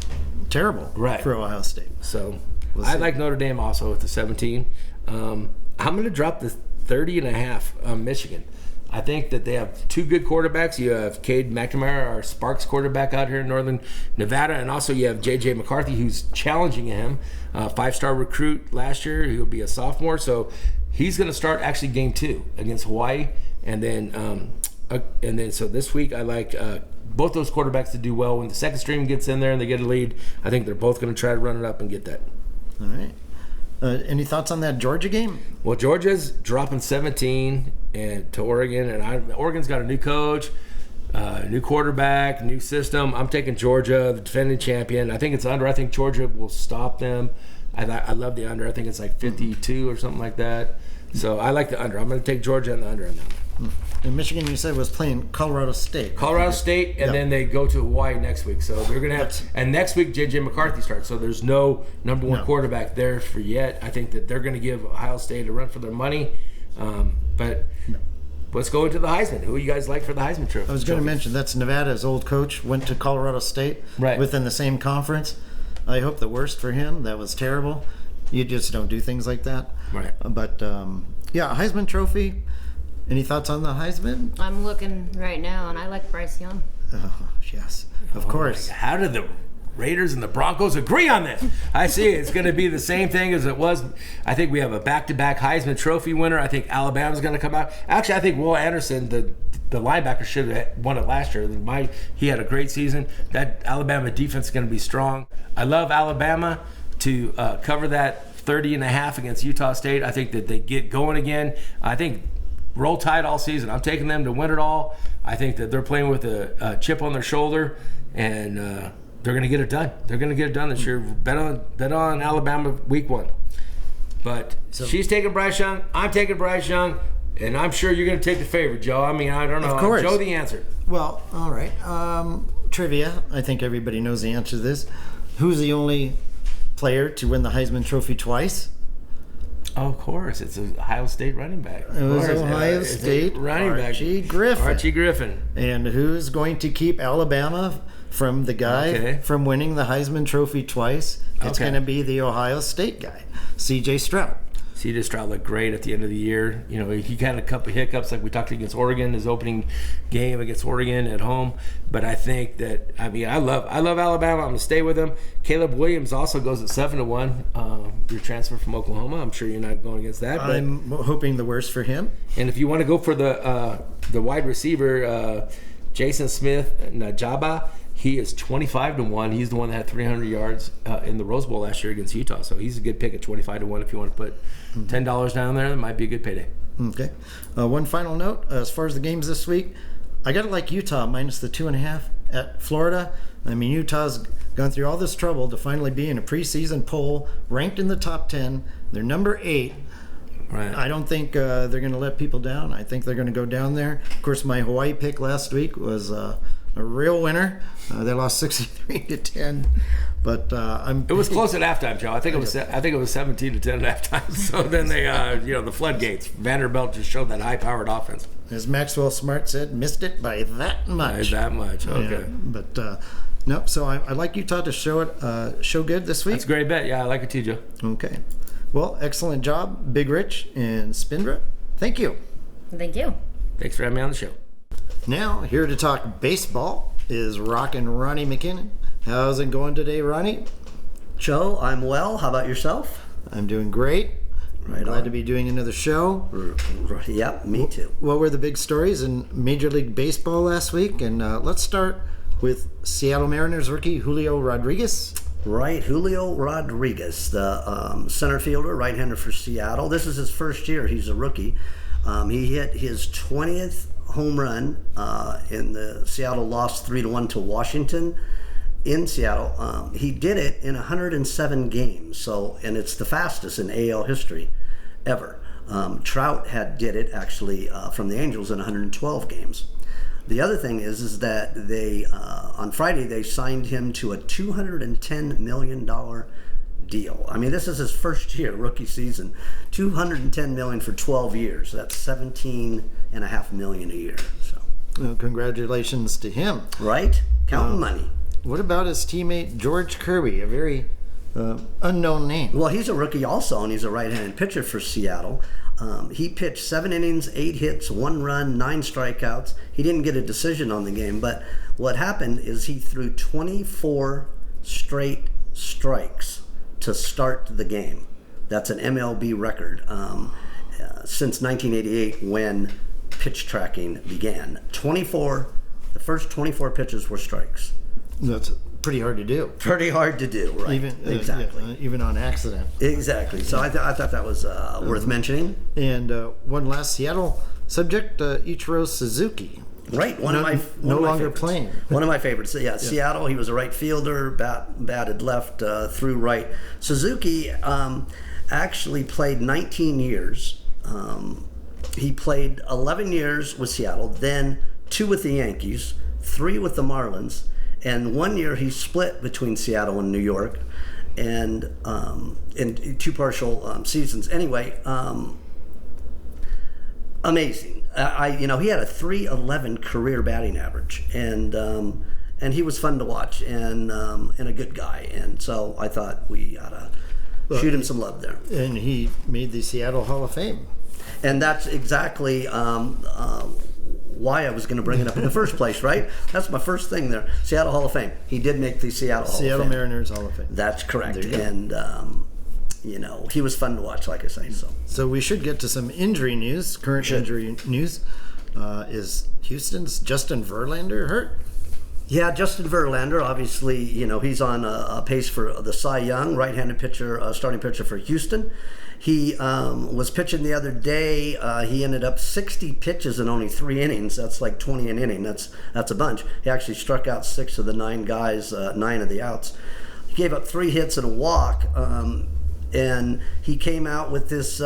terrible for Ohio State.
So I like Notre Dame also at the 17. I'm going to drop the 30.5 on Michigan. I think that they have 2 good quarterbacks. You have Cade McNamara, our Sparks quarterback out here in Northern Nevada, and also you have J.J. McCarthy, who's challenging him. 5-star recruit last year. He'll be a sophomore, so he's going to start actually game 2 against Hawaii, and then so this week I like both those quarterbacks to do well. When the second string gets in there and they get a lead, I think they're both going to try to run it up and get that.
All right. Any thoughts on that Georgia game?
Well, Georgia's dropping 17 to Oregon, and Oregon's got a new coach, new quarterback, new system. I'm taking Georgia, the defending champion. I think it's under. I think Georgia will stop them. I love the under. I think it's like 52 or something like that. So I like the under. I'm going to take Georgia on the under on that one.
And Michigan, you said, was playing Colorado State.
Colorado State, and then they go to Hawaii next week. So they're going to have, and next week J.J. McCarthy starts. So there's no number one quarterback there for yet. I think that they're going to give Ohio State a run for their money. But let's go into the Heisman. Who you guys like for the Heisman Trophy?
I was going to mention that's Nevada's old coach went to Colorado State within the same conference. I hope the worst for him. That was terrible. You just don't do things like that.
Right.
But Heisman Trophy. Any thoughts on the Heisman?
I'm looking right now, and I like Bryce Young.
Oh, yes, of course.
How did the Raiders and the Broncos agree on this? I see it's going to be the same thing as it was. I think we have a back-to-back Heisman Trophy winner. I think Alabama's going to come out. Actually, I think Will Anderson, the linebacker, should have won it last year. He had a great season. That Alabama defense is going to be strong. I love Alabama to cover that 30.5 against Utah State. I think that they get going again. I think Roll Tide all season. I'm taking them to win it all. I think that they're playing with a chip on their shoulder, and they're going to get it done. They're going to get it done this year. Bet on Alabama week 1. But she's taking Bryce Young. I'm taking Bryce Young, and I'm sure you're going to take the favorite, Joe. I mean, I don't know.
Of course.
Joe, the answer.
Well, all right. Trivia. I think everybody knows the answer to this. Who's the only player to win the Heisman Trophy twice?
Oh, of course, it's an Ohio State running back.
It was Ohio State running back Archie Griffin. And who's going to keep Alabama from the guy from winning the Heisman Trophy twice? It's going to be the Ohio State guy, C.J. Stroud.
C.J. Stroud looked great at the end of the year. You know, he had a couple of hiccups like we talked against Oregon, his opening game against Oregon at home. But I think that, I love Alabama. I'm going to stay with him. Caleb Williams also goes at 7-1. Your transfer from Oklahoma. I'm sure you're not going against that. But,
I'm hoping the worst for him.
And if you want to go for the wide receiver, Jason Smith-Njigba, he is 25-1. He's the one that had 300 yards in the Rose Bowl last year against Utah. So he's a good pick at 25-1 if you want to put $10 down there. That might be a good payday.
Okay. One final note. As far as the games this week, I got to like Utah minus the 2.5 at Florida. I mean, Utah's gone through all this trouble to finally be in a preseason poll, ranked in the top 10. They're number 8.
Right.
I don't think they're going to let people down. I think they're going to go down there. Of course, my Hawaii pick last week was a real winner. They lost 63-10, but
It was close at halftime, Joe. I think it was 17-10 at halftime. So then they, the floodgates. Vanderbilt just showed that high-powered offense.
As Maxwell Smart said, missed it by that much.
By that much, okay.
Yeah, but no. So I like Utah to show good this week.
That's a great bet. Yeah, I like it too, Joe.
Okay. Well, excellent job, Big Rich and Spindra. Thank you.
Thank you.
Thanks for having me on the show.
Now, here to talk baseball is Rockin' Ronnie McKinnon. How's it going today, Ronnie?
Joe, I'm well. How about yourself?
I'm doing great.
Right
Glad
on.
to be doing another show.
Yep, me too.
What were the big stories in Major League Baseball last week? And let's start with Seattle Mariners rookie Julio Rodriguez.
Right, Julio Rodriguez, the center fielder, right-hander for Seattle. This is his first year. He's a rookie. He hit his 20th home run in the Seattle lost 3-1 to Washington in Seattle. He did it in 107 games, and it's the fastest in AL history ever. Trout did it actually from the Angels in 112 games. The other thing is that they on Friday they signed him to a $210 million deal. I mean, this is his first year, rookie season. $210 million for 12 years. That's $17.5 million a year. So,
Well, congratulations to him.
right? Counting money.
What about his teammate George Kirby, a very unknown name?
Well, he's a rookie also, and he's a right-handed pitcher for Seattle. He pitched 7 innings, 8 hits, 1 run, 9 strikeouts. He didn't get a decision on the game, but what happened is he threw 24 straight strikes to start the game. That's an MLB record since 1988 when pitch tracking began. The first 24 pitches were strikes.
That's pretty hard to do.
Pretty hard to do, right? Exactly.
Even on accident.
Exactly. So I thought that was worth mentioning.
And one last Seattle subject, Ichiro Suzuki.
Right, one of my favorites.
Playing.
One of my favorites. Yeah, Seattle. He was a right fielder, batted left, threw right. Suzuki actually played 19 years he played 11 years with Seattle, then 2 with the Yankees, 3 with the Marlins, and 1 year he split between Seattle and New York, and in 2 partial seasons. Anyway, amazing. He had a .311 career batting average, and he was fun to watch, and a good guy, and so I thought we ought to shoot him some love there.
And he made the Seattle Hall of Fame.
And that's exactly why I was going to bring it up in the first place, right? That's my first thing there. Seattle Hall of Fame. He did make the Seattle Hall of Fame.
Seattle Mariners Hall of Fame.
That's correct. And, he was fun to watch, like I say.
So we should get to some injury news. Current injury news. Is Houston's Justin Verlander hurt?
Yeah, Justin Verlander, obviously, he's on a pace for the Cy Young, right-handed pitcher, starting pitcher for Houston. He was pitching the other day. He ended up 60 pitches in only 3 innings. That's like 20 an inning. That's a bunch. He actually struck out 6 of the 9 guys, 9 of the outs. He gave up 3 hits and a walk, and he came out with this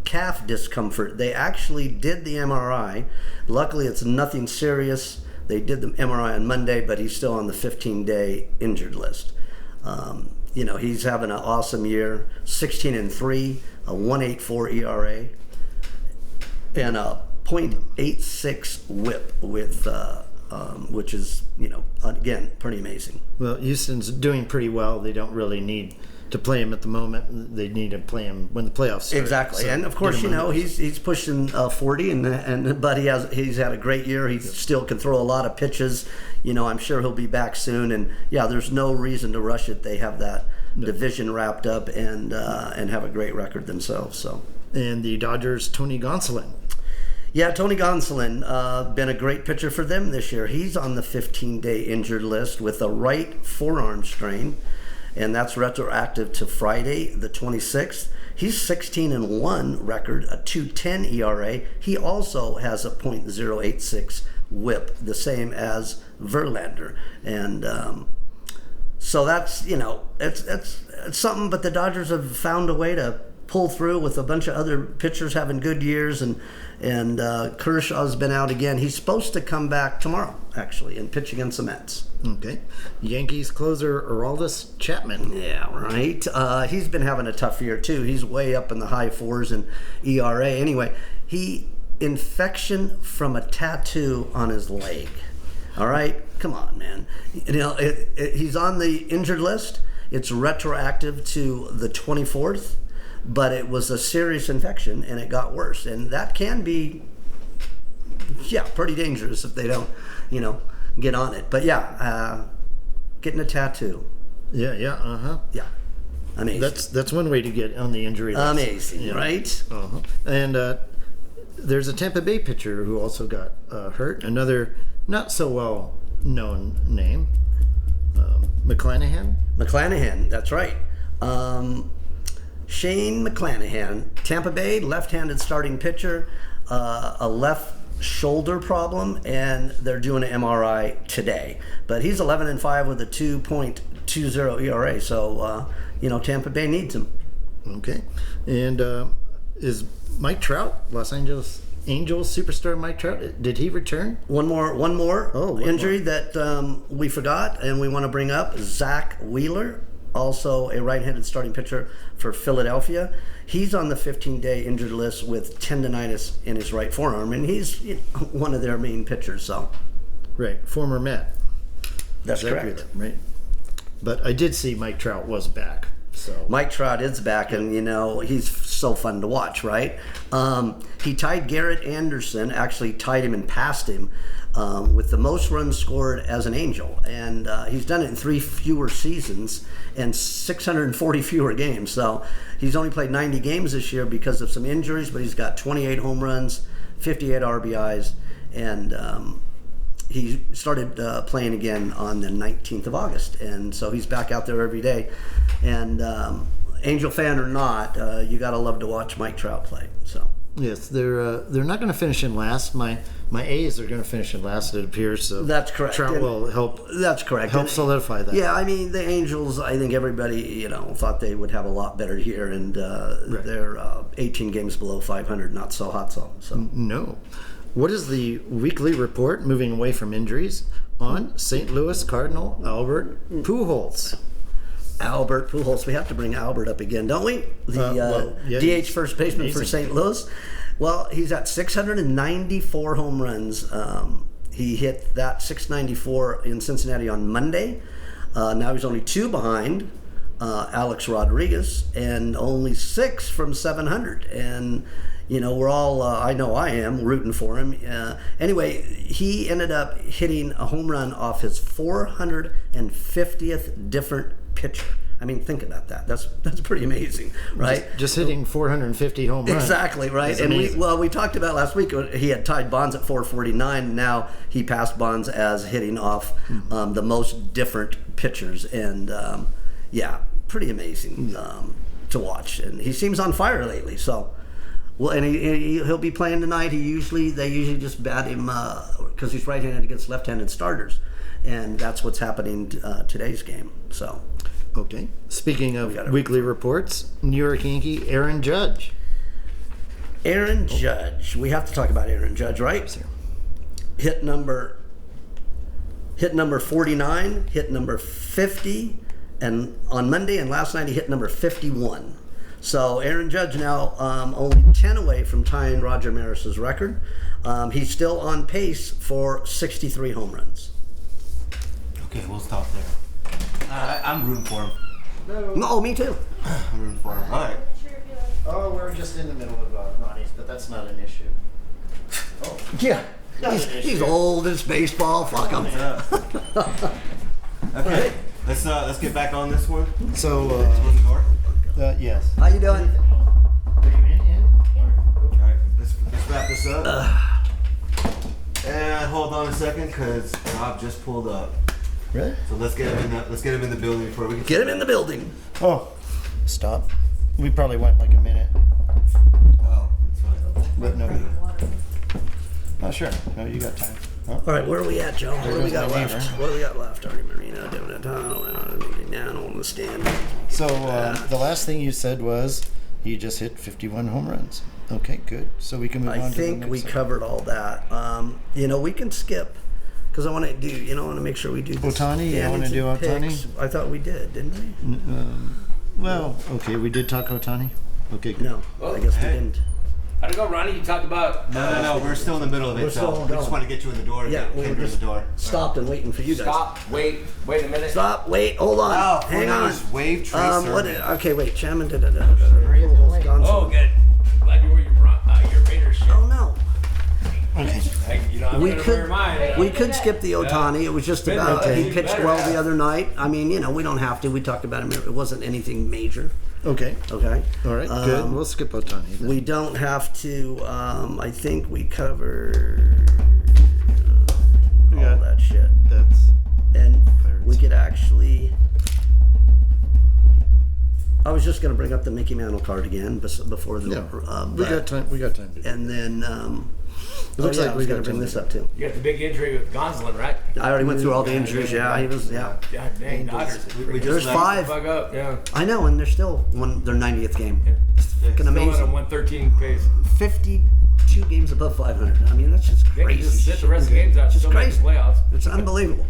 calf discomfort. They actually did the MRI. Luckily, it's nothing serious. They did the MRI on Monday, but he's still on the 15-day injured list. He's having an awesome year, 16-3, a 1.84 ERA, and a .86 WHIP which is, again, pretty amazing.
Well, Houston's doing pretty well. They don't really need to play him at the moment. They need to play him when the playoffs start.
Exactly,
So
and of course, he's pushing 40, but he's had a great year. He still can throw a lot of pitches. I'm sure he'll be back soon. And yeah, there's no reason to rush it. They have that division wrapped up and have a great record themselves. So.
And the Dodgers' Tony Gonsolin.
Yeah, Tony Gonsolin, been a great pitcher for them this year. He's on the 15-day injured list with a right forearm strain, and that's retroactive to Friday, the 26th. He's 16-1 record, a 2.10 ERA. He also has a .086 WHIP, the same as Verlander. And so that's, it's something, but the Dodgers have found a way to pull through with a bunch of other pitchers having good years, and Kershaw's been out again. He's supposed to come back tomorrow, actually, and pitch against the Mets.
Okay. Yankees closer Aroldis Chapman.
Yeah, right. He's been having a tough year, too. He's way up in the high 4s in ERA. Anyway, infection from a tattoo on his leg. All right? Come on, man. He's on the injured list. It's retroactive to the 24th. But it was a serious infection, and it got worse. And that can be, pretty dangerous if they don't, get on it. But getting a tattoo.
Yeah.
Amazing.
That's one way to get on the injury list.
Amazing, right?
Uh-huh. And there's a Tampa Bay pitcher who also got hurt. Another not so well known name, McClanahan.
McClanahan, that's right. Shane McClanahan, Tampa Bay, left-handed starting pitcher, a left shoulder problem, and they're doing an MRI today. But he's 11-5 with a 2.20 ERA, so Tampa Bay needs him.
Okay, and is Mike Trout, Los Angeles Angels superstar Mike Trout, did he return? One more
injury that we forgot and we want to bring up. Zach Wheeler, also a right-handed starting pitcher for Philadelphia. He's on the 15-day injured list with tendonitis in his right forearm, and he's one of their main pitchers. So,
right, former Met.
That's correct.
Right, but I did see Mike Trout was back. So
Mike Trout is back, and he's so fun to watch. Right, he tied Garrett Anderson, actually tied him and passed him. With the most runs scored as an Angel, and he's done it in 3 fewer seasons and 640 fewer games. So he's only played 90 games this year because of some injuries, but he's got 28 home runs, 58 RBIs, and he started playing again on the 19th of August, and so he's back out there every day. And Angel fan or not, you gotta love to watch Mike Trout play. So
yes, they're not going to finish in last. My My A's are going to finish in last, it appears. So
That's correct.
Trout
And
will help.
That's correct.
Help
And,
solidify that.
Yeah, I mean the Angels. I think everybody thought they would have a lot better year, and they're 18 games below 500. Not so hot, so.
No. What is the weekly report, moving away from injuries, on St. Louis Cardinal Albert Pujols?
Albert Pujols. We have to bring Albert up again, don't we? The DH first baseman for St. Louis. Well, he's at 694 home runs. He hit that 694 in Cincinnati on Monday. Now he's only 2 behind Alex Rodriguez and only 6 from 700. And we're all, I know I am, rooting for him. Anyway, he ended up hitting a home run off his 450th different pitcher. I mean, think about that. That's pretty amazing, right?
Just hitting 450 home runs.
Exactly, right. And we talked about last week, he had tied Bonds at 449. Now he passed Bonds as hitting off the most different pitchers. And, pretty amazing to watch. And he seems on fire lately, so... Well, and he'll be playing tonight. They usually just bat him because he's right-handed against left-handed starters, and that's what's happening today's game. So,
okay. Speaking of weekly reports, New York Yankee Aaron Judge.
Aaron Judge. We have to talk about Aaron Judge, right?
Sir.
Hit number 49, hit number 50, and on Monday and last night he hit number 51. So Aaron Judge now only 10 away from tying Roger Maris's record. He's still on pace for 63 home runs.
Okay, we'll stop there. I'm rooting for him.
No, me too.
I'm rooting for him. All right.
Oh, we're just in the middle of Ronnie's, but that's not an issue. Oh,
Yeah, he's old. It's baseball. Fuck him.
Okay, let's get back on this one.
so
Close the door.
yes.
How you doing?
All right, let's wrap this up. And hold on a second, cause Rob just pulled up.
Really?
So let's get him in the building before we
Get him in the building.
Oh, stop. We probably went like a minute,
Oh, it's fine.
but no. Oh, sure. No, you got time. Oh.
All right, where are we at, Joe? What do we got
my
left?
neighbor.
What do we got left? Artie Marino doing it down on the stand.
So the last thing you said was he just hit 51 home runs. Okay, good. So we can move
I
on to the
think
next
we
segment.
covered all that. We can skip because I want to do. I want to make sure we do this.
Ohtani? You wanna do Ohtani?
Picks. I thought we did, didn't we?
Well, okay, we did talk Ohtani. Okay, good.
No, I guess we didn't.
How'd it go, Ronnie? You talked about
No, we're still in the middle of
We're
it,
still
so we
going.
just want to get you in the door.
Yeah,
get
we were
Kendra in
just
the door.
stopped and waiting for you guys.
stop, wait a minute.
Stop, wait, hold on.
Oh,
Hang on.
Wave tracer.
Okay, wait, Chairman.
Oh, good. Glad you wore your Raiders shirt.
Oh, no.
Okay.
I'm
We
gonna
could
wear mine.
we could skip the Ohtani. It was just about
Okay.
he pitched well the other night. I mean, we don't have to. We talked about him. It wasn't anything major.
Okay.
Okay.
All right, good. We'll skip Ohtani then.
We don't have to. I think we covered all
got-
that shit,
That's
and
Pirates.
we could actually. I was just going to bring up the Mickey Mantle card again before the.
we got time. We got time to do that.
And then.
It looks like
I
we
was
got
going to bring
time
this
to
up too.
You got the big injury with Gonsolin, right?
I already went through all the injuries. Yeah, he was. Yeah.
God dang, Dodgers.
We
There's
just left.
5.
Fuck up, yeah.
I know, and they're still won their 90th game. It's fucking
Still at a
amazing.
113 pace.
52 games above 500. I mean, that's just
They can
crazy.
just sit the rest of the games out,
Just
still make the
crazy.
playoffs.
It's unbelievable.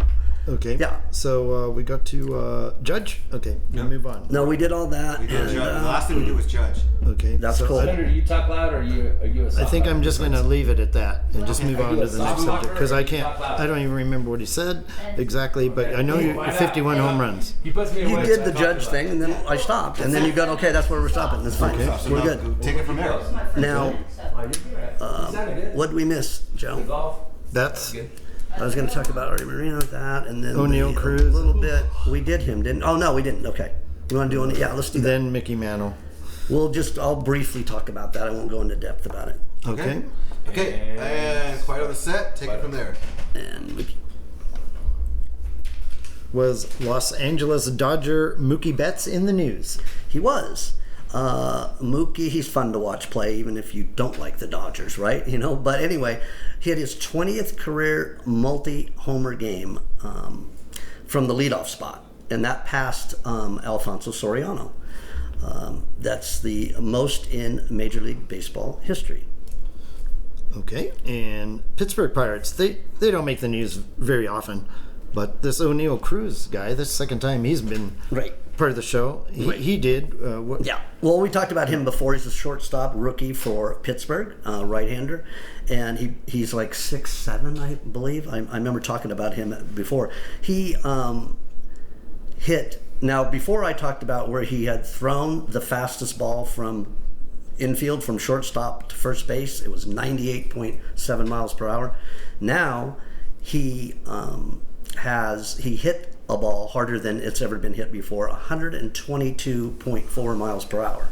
Okay.
Yeah.
So we got to Judge. Okay, we'll move on.
No, we did all that.
We did
and,
Judge. The last thing we did was Judge.
Okay.
That's
so
cool.
Senator, do you talk loud or are you a
I
soft
think
loud?
I'm just going to leave it at that and just move on
you
to
a
the next
soft
subject because I
locker or
can't.
soft loud?
I don't even remember what he said exactly, but I know you're
Why not?
51 home runs.
He puts me
You
away,
did
so I
the
talk
Judge
too
thing, and then I stopped. And then you got, okay, that's where we're stopping. That's fine.
So
We're
now
good.
Take it from there.
Now,
loud.
what did we miss, Joe?
Golf.
That's
Good.
I was going to talk about Artie Marino, that, and then
O'Neal
a
Cruz.
little bit. We did him, didn't? Oh, no, we didn't. Okay. You want to do it? Yeah, let's do that.
then Mickey Mantle.
I'll briefly talk about that. I won't go into depth about it.
Okay.
Okay, and quiet on the set. Take it from there.
And
Was Los Angeles Dodger Mookie Betts in the news?
he was. Mookie, he's fun to watch play, even if you don't like the Dodgers, right? But anyway, he had his 20th career multi-homer game from the leadoff spot, and that passed Alfonso Soriano. That's the most in Major League Baseball history.
Okay, and Pittsburgh Pirates, they don't make the news very often, but this O'Neal Cruz guy, this second time he's been part of the show, he did.
Yeah, well, we talked about him before. He's a shortstop rookie for Pittsburgh, right-hander, and he's like 6'7", I believe. I remember talking about him before. He hit, now before I talked about where he had thrown the fastest ball from infield from shortstop to first base, it was 98.7 miles per hour. Now he hit a ball harder than it's ever been hit before, 122.4 miles per hour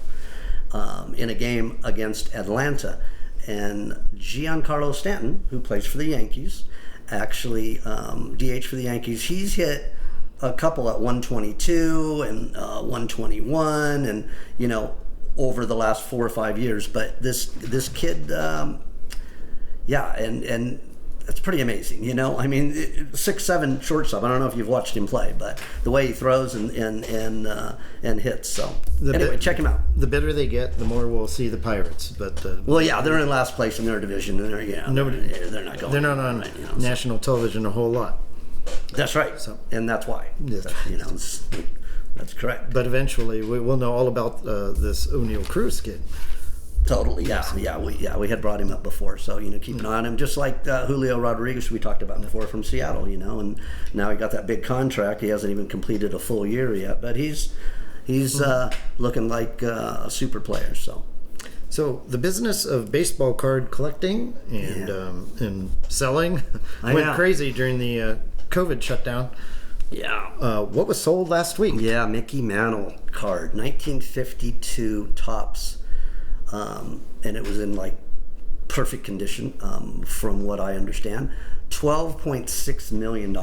in a game against Atlanta. And Giancarlo Stanton, who plays for the Yankees, actually DH for the Yankees, he's hit a couple at 122 and 121 and over the last 4 or 5 years. But this kid, and it's pretty amazing. I mean, 6'7" shortstop. I don't know if you've watched him play, but the way he throws and hits. So anyway, check him out.
The better they get, the more we'll see the Pirates. But
they're in last place in their division. And they're not going.
They're not on national television a whole lot.
That's right. So, and that's why. That's correct.
But eventually, we'll know all about this O'Neal Cruz kid.
Totally, yeah. We had brought him up before, so keep an eye on him. Just like Julio Rodriguez, we talked about before from Seattle, and now he got that big contract. He hasn't even completed a full year yet, but he's looking like a super player.
So the business of baseball card collecting and selling went crazy during the COVID shutdown.
Yeah.
What was sold last week?
Yeah, Mickey Mantle card, 1952 Topps. And it was in like perfect condition, from what I understand. $12.6 million.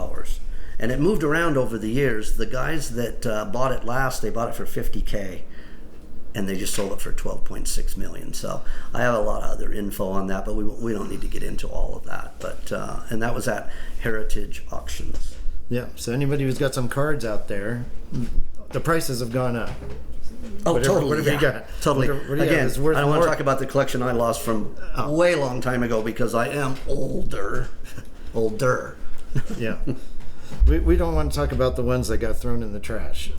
And it moved around over the years. The guys that bought it last, they bought it for $50K. And they just sold it for $12.6 million. So I have a lot of other info on that, but we don't need to get into all of that. But and that was at Heritage Auctions.
Yeah. So anybody who's got some cards out there, the prices have gone up.
Oh, totally.
What have you got?
Totally. Again,
it's worth
I don't want
more.
to talk about the collection I lost from way long time ago because I am older.
Yeah. We don't want to talk about the ones that got thrown in the trash.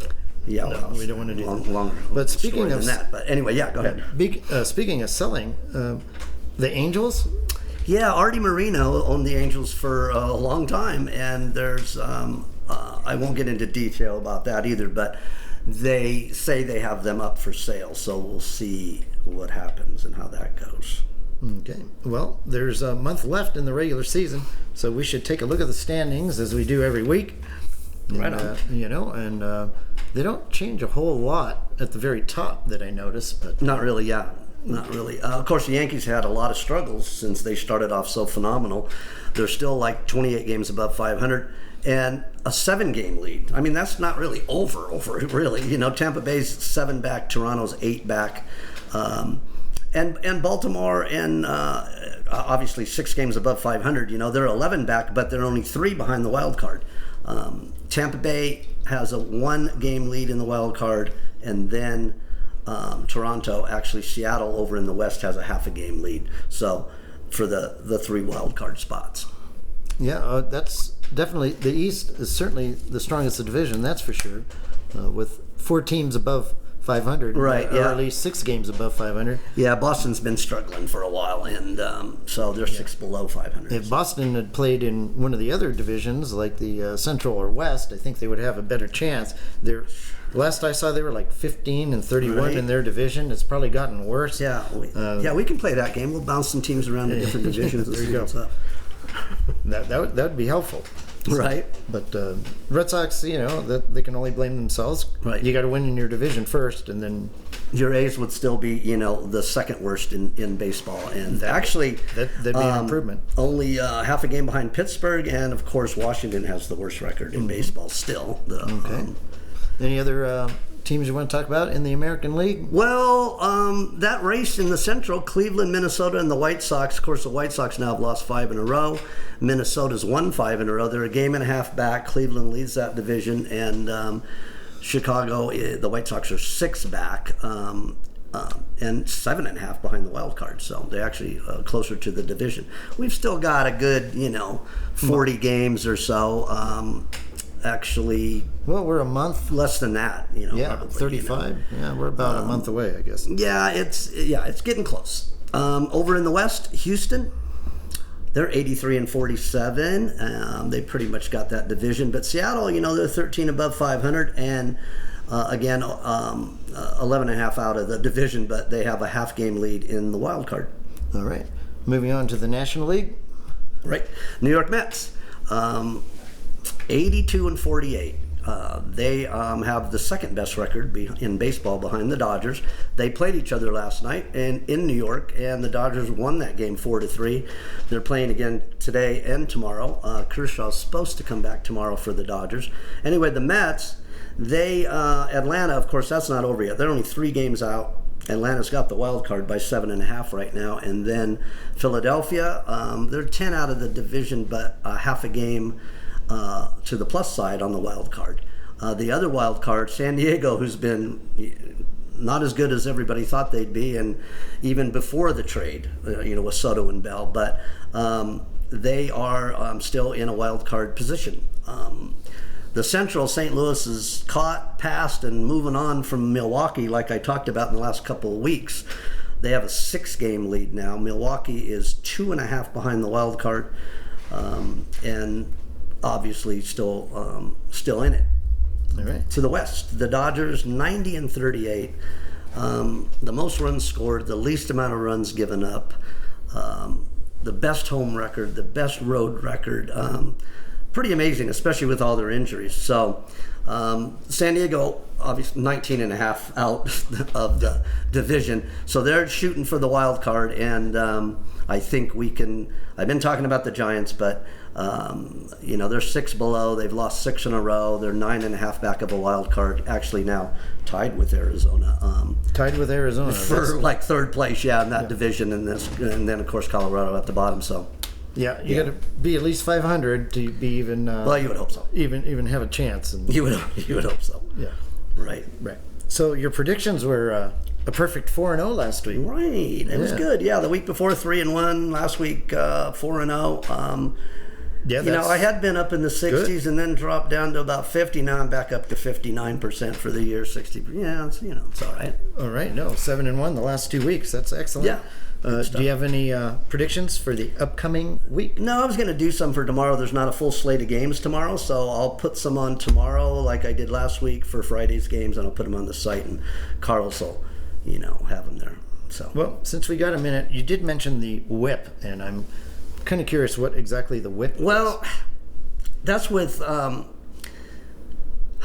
Yeah,
no, we don't want to do that.
Longer
but speaking of
that, but anyway, go ahead.
Speaking of selling, the Angels.
Yeah, Artie Moreno owned the Angels for a long time, and there's I won't get into detail about that either, but they say they have them up for sale, so we'll see what happens and how that goes.
Okay. Well, there's a month left in the regular season, so we should take a look at the standings as we do every week.
Right on.
They don't change a whole lot at the very top that I noticed, but
not really. Yeah, not really. Of course, the Yankees had a lot of struggles since they started off so phenomenal. They're still like 28 games above 500 and a 7-game lead. I mean, that's not really over really. Tampa Bay's 7 back, Toronto's 8 back, and Baltimore and obviously 6 games above 500. They're 11 back, but they're only 3 behind the wild card. Tampa Bay has a 1-game lead in the wild card, and then Toronto, actually Seattle over in the West has a half a game lead. So for the 3 wild card spots.
Yeah, that's definitely, the East is certainly the strongest division, that's for sure, with 4 teams above 500,
right?
Or at least 6 games above 500.
Yeah, Boston's been struggling for a while, and so they're 6 below 500.
If Boston had played in one of the other divisions, like the Central or West, I think they would have a better chance. Last I saw, they were like 15 and 31 in their division. It's probably gotten worse.
Yeah, we can play that game. We'll bounce some teams around to different divisions.
There you go. That would be helpful.
Right.
But Red Sox, that they can only blame themselves.
Right.
You got to win in your division first, and then
your A's would still be, the second worst in baseball. And actually,
that'd be an improvement.
Only half a game behind Pittsburgh, and of course, Washington has the worst record in baseball still.
Okay. Any other teams you want to talk about in the American League?
Well, that race in the Central, Cleveland, Minnesota, and the White Sox. Of course, the White Sox now have lost 5 in a row. Minnesota's won 5 in a row. They're a game and a half back. Cleveland leads that division, and Chicago, the White Sox are 6 back. And 7.5 behind the wild card, so they're actually closer to the division. We've still got a good, 40 games or so. Actually,
well, we're a month
less than that. Probably,
35. Yeah, we're about a month away, I guess.
Yeah, it's getting close. Over in the West, Houston, they're 83 and 47. They pretty much got that division. But Seattle, they're 13 above 500 and. Again, 11.5 out of the division, but they have a half game lead in the wild card.
All right. Moving on to the National League.
Right. New York Mets, 82 and 48. They have the second best record in baseball behind the Dodgers. They played each other last night in New York, and the Dodgers won that game 4-3. They're playing again today and tomorrow. Kershaw's supposed to come back tomorrow for the Dodgers. Anyway, the Mets. Atlanta, of course, that's not over yet. They're only 3 games out. Atlanta's got the wild card by 7.5 right now. And then Philadelphia, they're 10 out of the division, but half a game to the plus side on the wild card. The other wild card, San Diego, who's been not as good as everybody thought they'd be, and even before the trade, with Soto and Bell, but they are still in a wild card position. The Central, St. Louis is caught, passed, and moving on from Milwaukee, like I talked about in the last couple of weeks. They have a 6-game lead now. Milwaukee is 2.5 behind the wild card, and obviously still in it.
All right.
To the West, the Dodgers 90 and 38, the most runs scored, the least amount of runs given up, the best home record, the best road record. Pretty amazing, especially with all their injuries. So San Diego, obviously 19.5 out of the division. So they're shooting for the wild card, and I think we can. I've been talking about the Giants, but they're 6 below. They've lost 6 in a row. They're 9.5 back of a wild card. Actually, now tied with Arizona.
Tied with Arizona
for like 3rd place, in that division, and then of course Colorado at the bottom. So.
Yeah, you got to be at least 500 to be even.
Well, you would hope so.
Even have a chance. And,
you would hope so.
Yeah.
Right.
So your predictions were a perfect 4-0 last week.
Right. It was good. Yeah, the week before 3-1. Last week 4-0. I had been up in the 60s good. And then dropped down to about 50. Now I'm back up to 59% for the year. 60. Yeah, it's all right.
All right. No, 7-1 the last 2 weeks. That's excellent.
Yeah.
Do you have any predictions for the upcoming week?
No, I was going to do some for tomorrow. There's not a full slate of games tomorrow, so I'll put some on tomorrow like I did last week for Friday's games, and I'll put them on the site, and Carlos will, have them there. So.
Well, since we got a minute, you did mention the whip, and I'm kind of curious what exactly the whip is.
Well, that's with how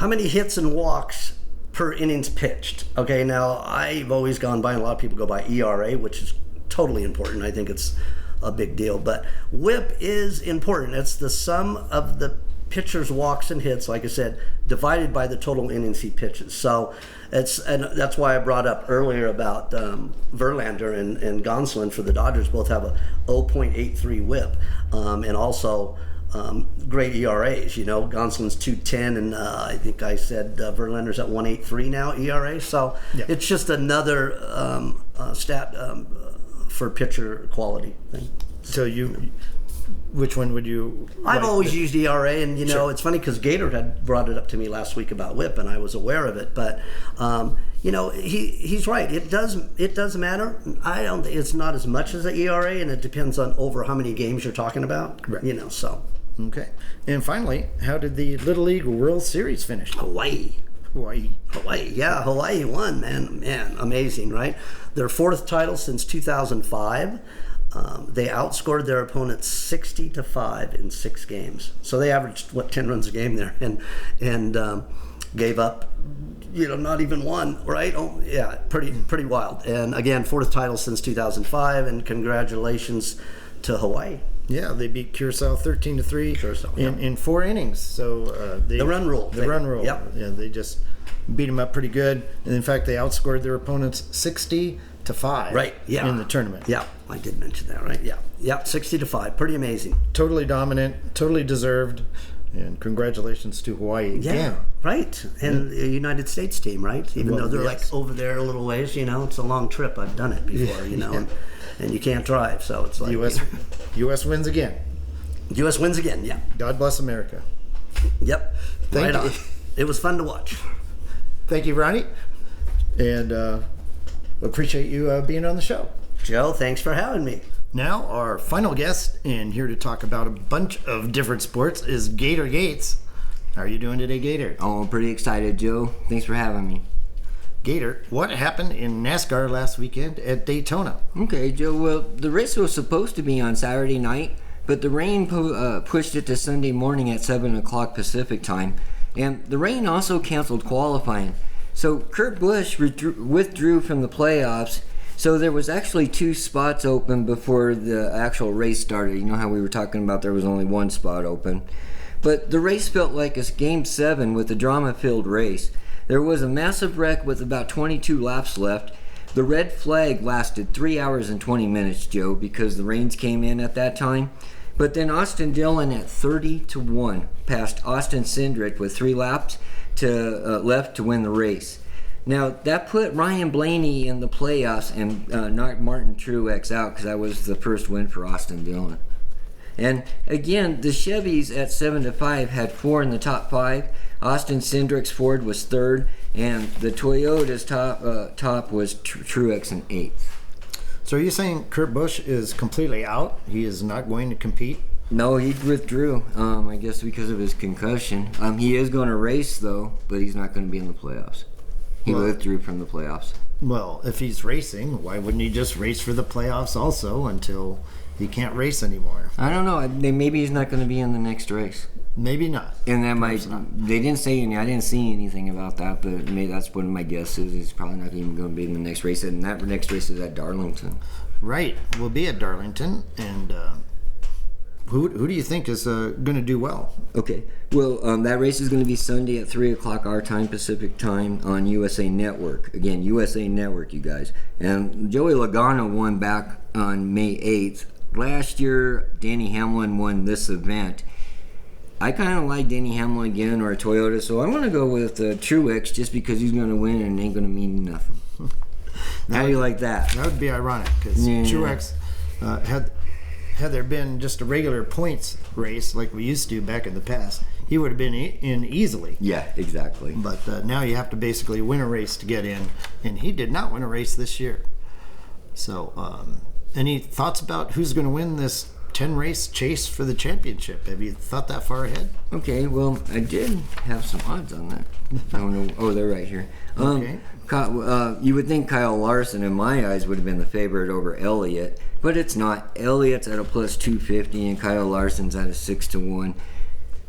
many hits and walks per innings pitched. Okay, now I've always gone by, and a lot of people go by ERA, which is totally important. I think it's a big deal, but whip is important. It's the sum of the pitcher's walks and hits, like I said, divided by the total innings he pitches. So and that's why I brought up earlier about Verlander and Gonsolin for the Dodgers both have a 0.83 whip, and also great ERAs. Gonsolin's 2.10, and I think I said Verlander's at 1.83 now ERA. So it's just another stat for pitcher quality thing.
So which one would you?
I've always used ERA, and sure. It's funny because Gator had brought it up to me last week about whip, and I was aware of it. But he's right. It does matter. I don't think it's not as much as the ERA, and it depends on over how many games you're talking about.
Right.
So.
Okay. And finally, how did the Little League World Series finish?
Hawaii. Yeah, Hawaii won, man, amazing, right? Their 4th title since 2005. They outscored their opponents 60-5 in 6 games. So they averaged 10 runs a game there, and gave up, not even one, right? Oh, yeah, pretty wild. And again, 4th title since 2005, and congratulations to Hawaii.
Yeah, they beat Curacao 13-3
Curacao,
in 4 innings. So
the run rule.
The run rule.
Yep.
Yeah, they just beat them up pretty good. And in fact, they outscored their opponents 60-5.
Right. Yeah.
In the tournament.
Yeah, I did mention that, right? Yeah. 60-5. Pretty amazing.
Totally dominant. Totally deserved. And congratulations to Hawaii again.
Yeah, right. And the United States team, right? Even though they're like over there a little ways, it's a long trip. I've done it before, and you can't drive, so it's like
U.S. wins again.
U.S. wins again. Yeah.
God bless America.
Yep.
Thank you.
On. It was fun to watch.
Thank you, Ronnie, and appreciate you being on the show.
Joe, thanks for having me.
Now, our final guest, and here to talk about a bunch of different sports, is Gator Gates. How are you doing today, Gator?
Oh, I'm pretty excited, Joe. Thanks for having me.
Gator, what happened in NASCAR last weekend at Daytona?
Okay, Joe. Well, the race was supposed to be on Saturday night, but the rain pushed it to Sunday morning at 7 o'clock Pacific time, and the rain also canceled qualifying. So Kurt Busch withdrew from the playoffs. So there was actually 2 spots open before the actual race started. You know how we were talking about there was only 1 spot open. But the race felt like a Game 7 with a drama-filled race. There was a massive wreck with about 22 laps left. The red flag lasted 3 hours and 20 minutes, Joe, because the rains came in at that time. But then Austin Dillon at 30-1 passed Austin Cindric with 3 laps left to win the race. Now, that put Ryan Blaney in the playoffs and knocked Martin Truex out because that was the first win for Austin Dillon. And again, the Chevys at 7-5 had 4 in the top 5. Austin Cindric's Ford was 3rd, and the Toyota's top was Truex in 8th.
So are you saying Kurt Busch is completely out? He is not going to compete?
No, he withdrew, I guess because of his concussion. He is going to race, though, but he's not going to be in the playoffs. He withdrew from the playoffs.
Well, if he's racing, why wouldn't he just race for the playoffs also until he can't race anymore?
I don't know. Maybe he's not going to be in the next race.
Maybe not.
And that they didn't say I didn't see anything about that, but maybe that's what my guess is. He's probably not even going to be in the next race. And that next race is at Darlington.
Right. We'll be at Darlington. And who do you think is going to do well?
Okay. Well, that race is going to be Sunday at 3 o'clock our time, Pacific time, on USA Network. Again, USA Network, you guys. And Joey Logano won back on May 8th. Last year, Danny Hamlin won this event. I kind of like Danny Hamlin again, or a Toyota, so I'm going to go with Truex just because he's going to win and it ain't going to mean nothing. How do you like that?
That would be ironic because Truex had there been just a regular points race like we used to back in the past, he would have been in easily.
Yeah, exactly.
But now you have to basically win a race to get in, and he did not win a race this year. So, any thoughts about who's going to win this 10-race chase for the championship? Have you thought that far ahead?
Okay, well, I did have some odds on that. I don't know. Oh, they're right here.
Okay.
You would think Kyle Larson, in my eyes, would have been the favorite over Elliott, but it's not. Elliott's at a plus 250, and Kyle Larson's at a 6-1.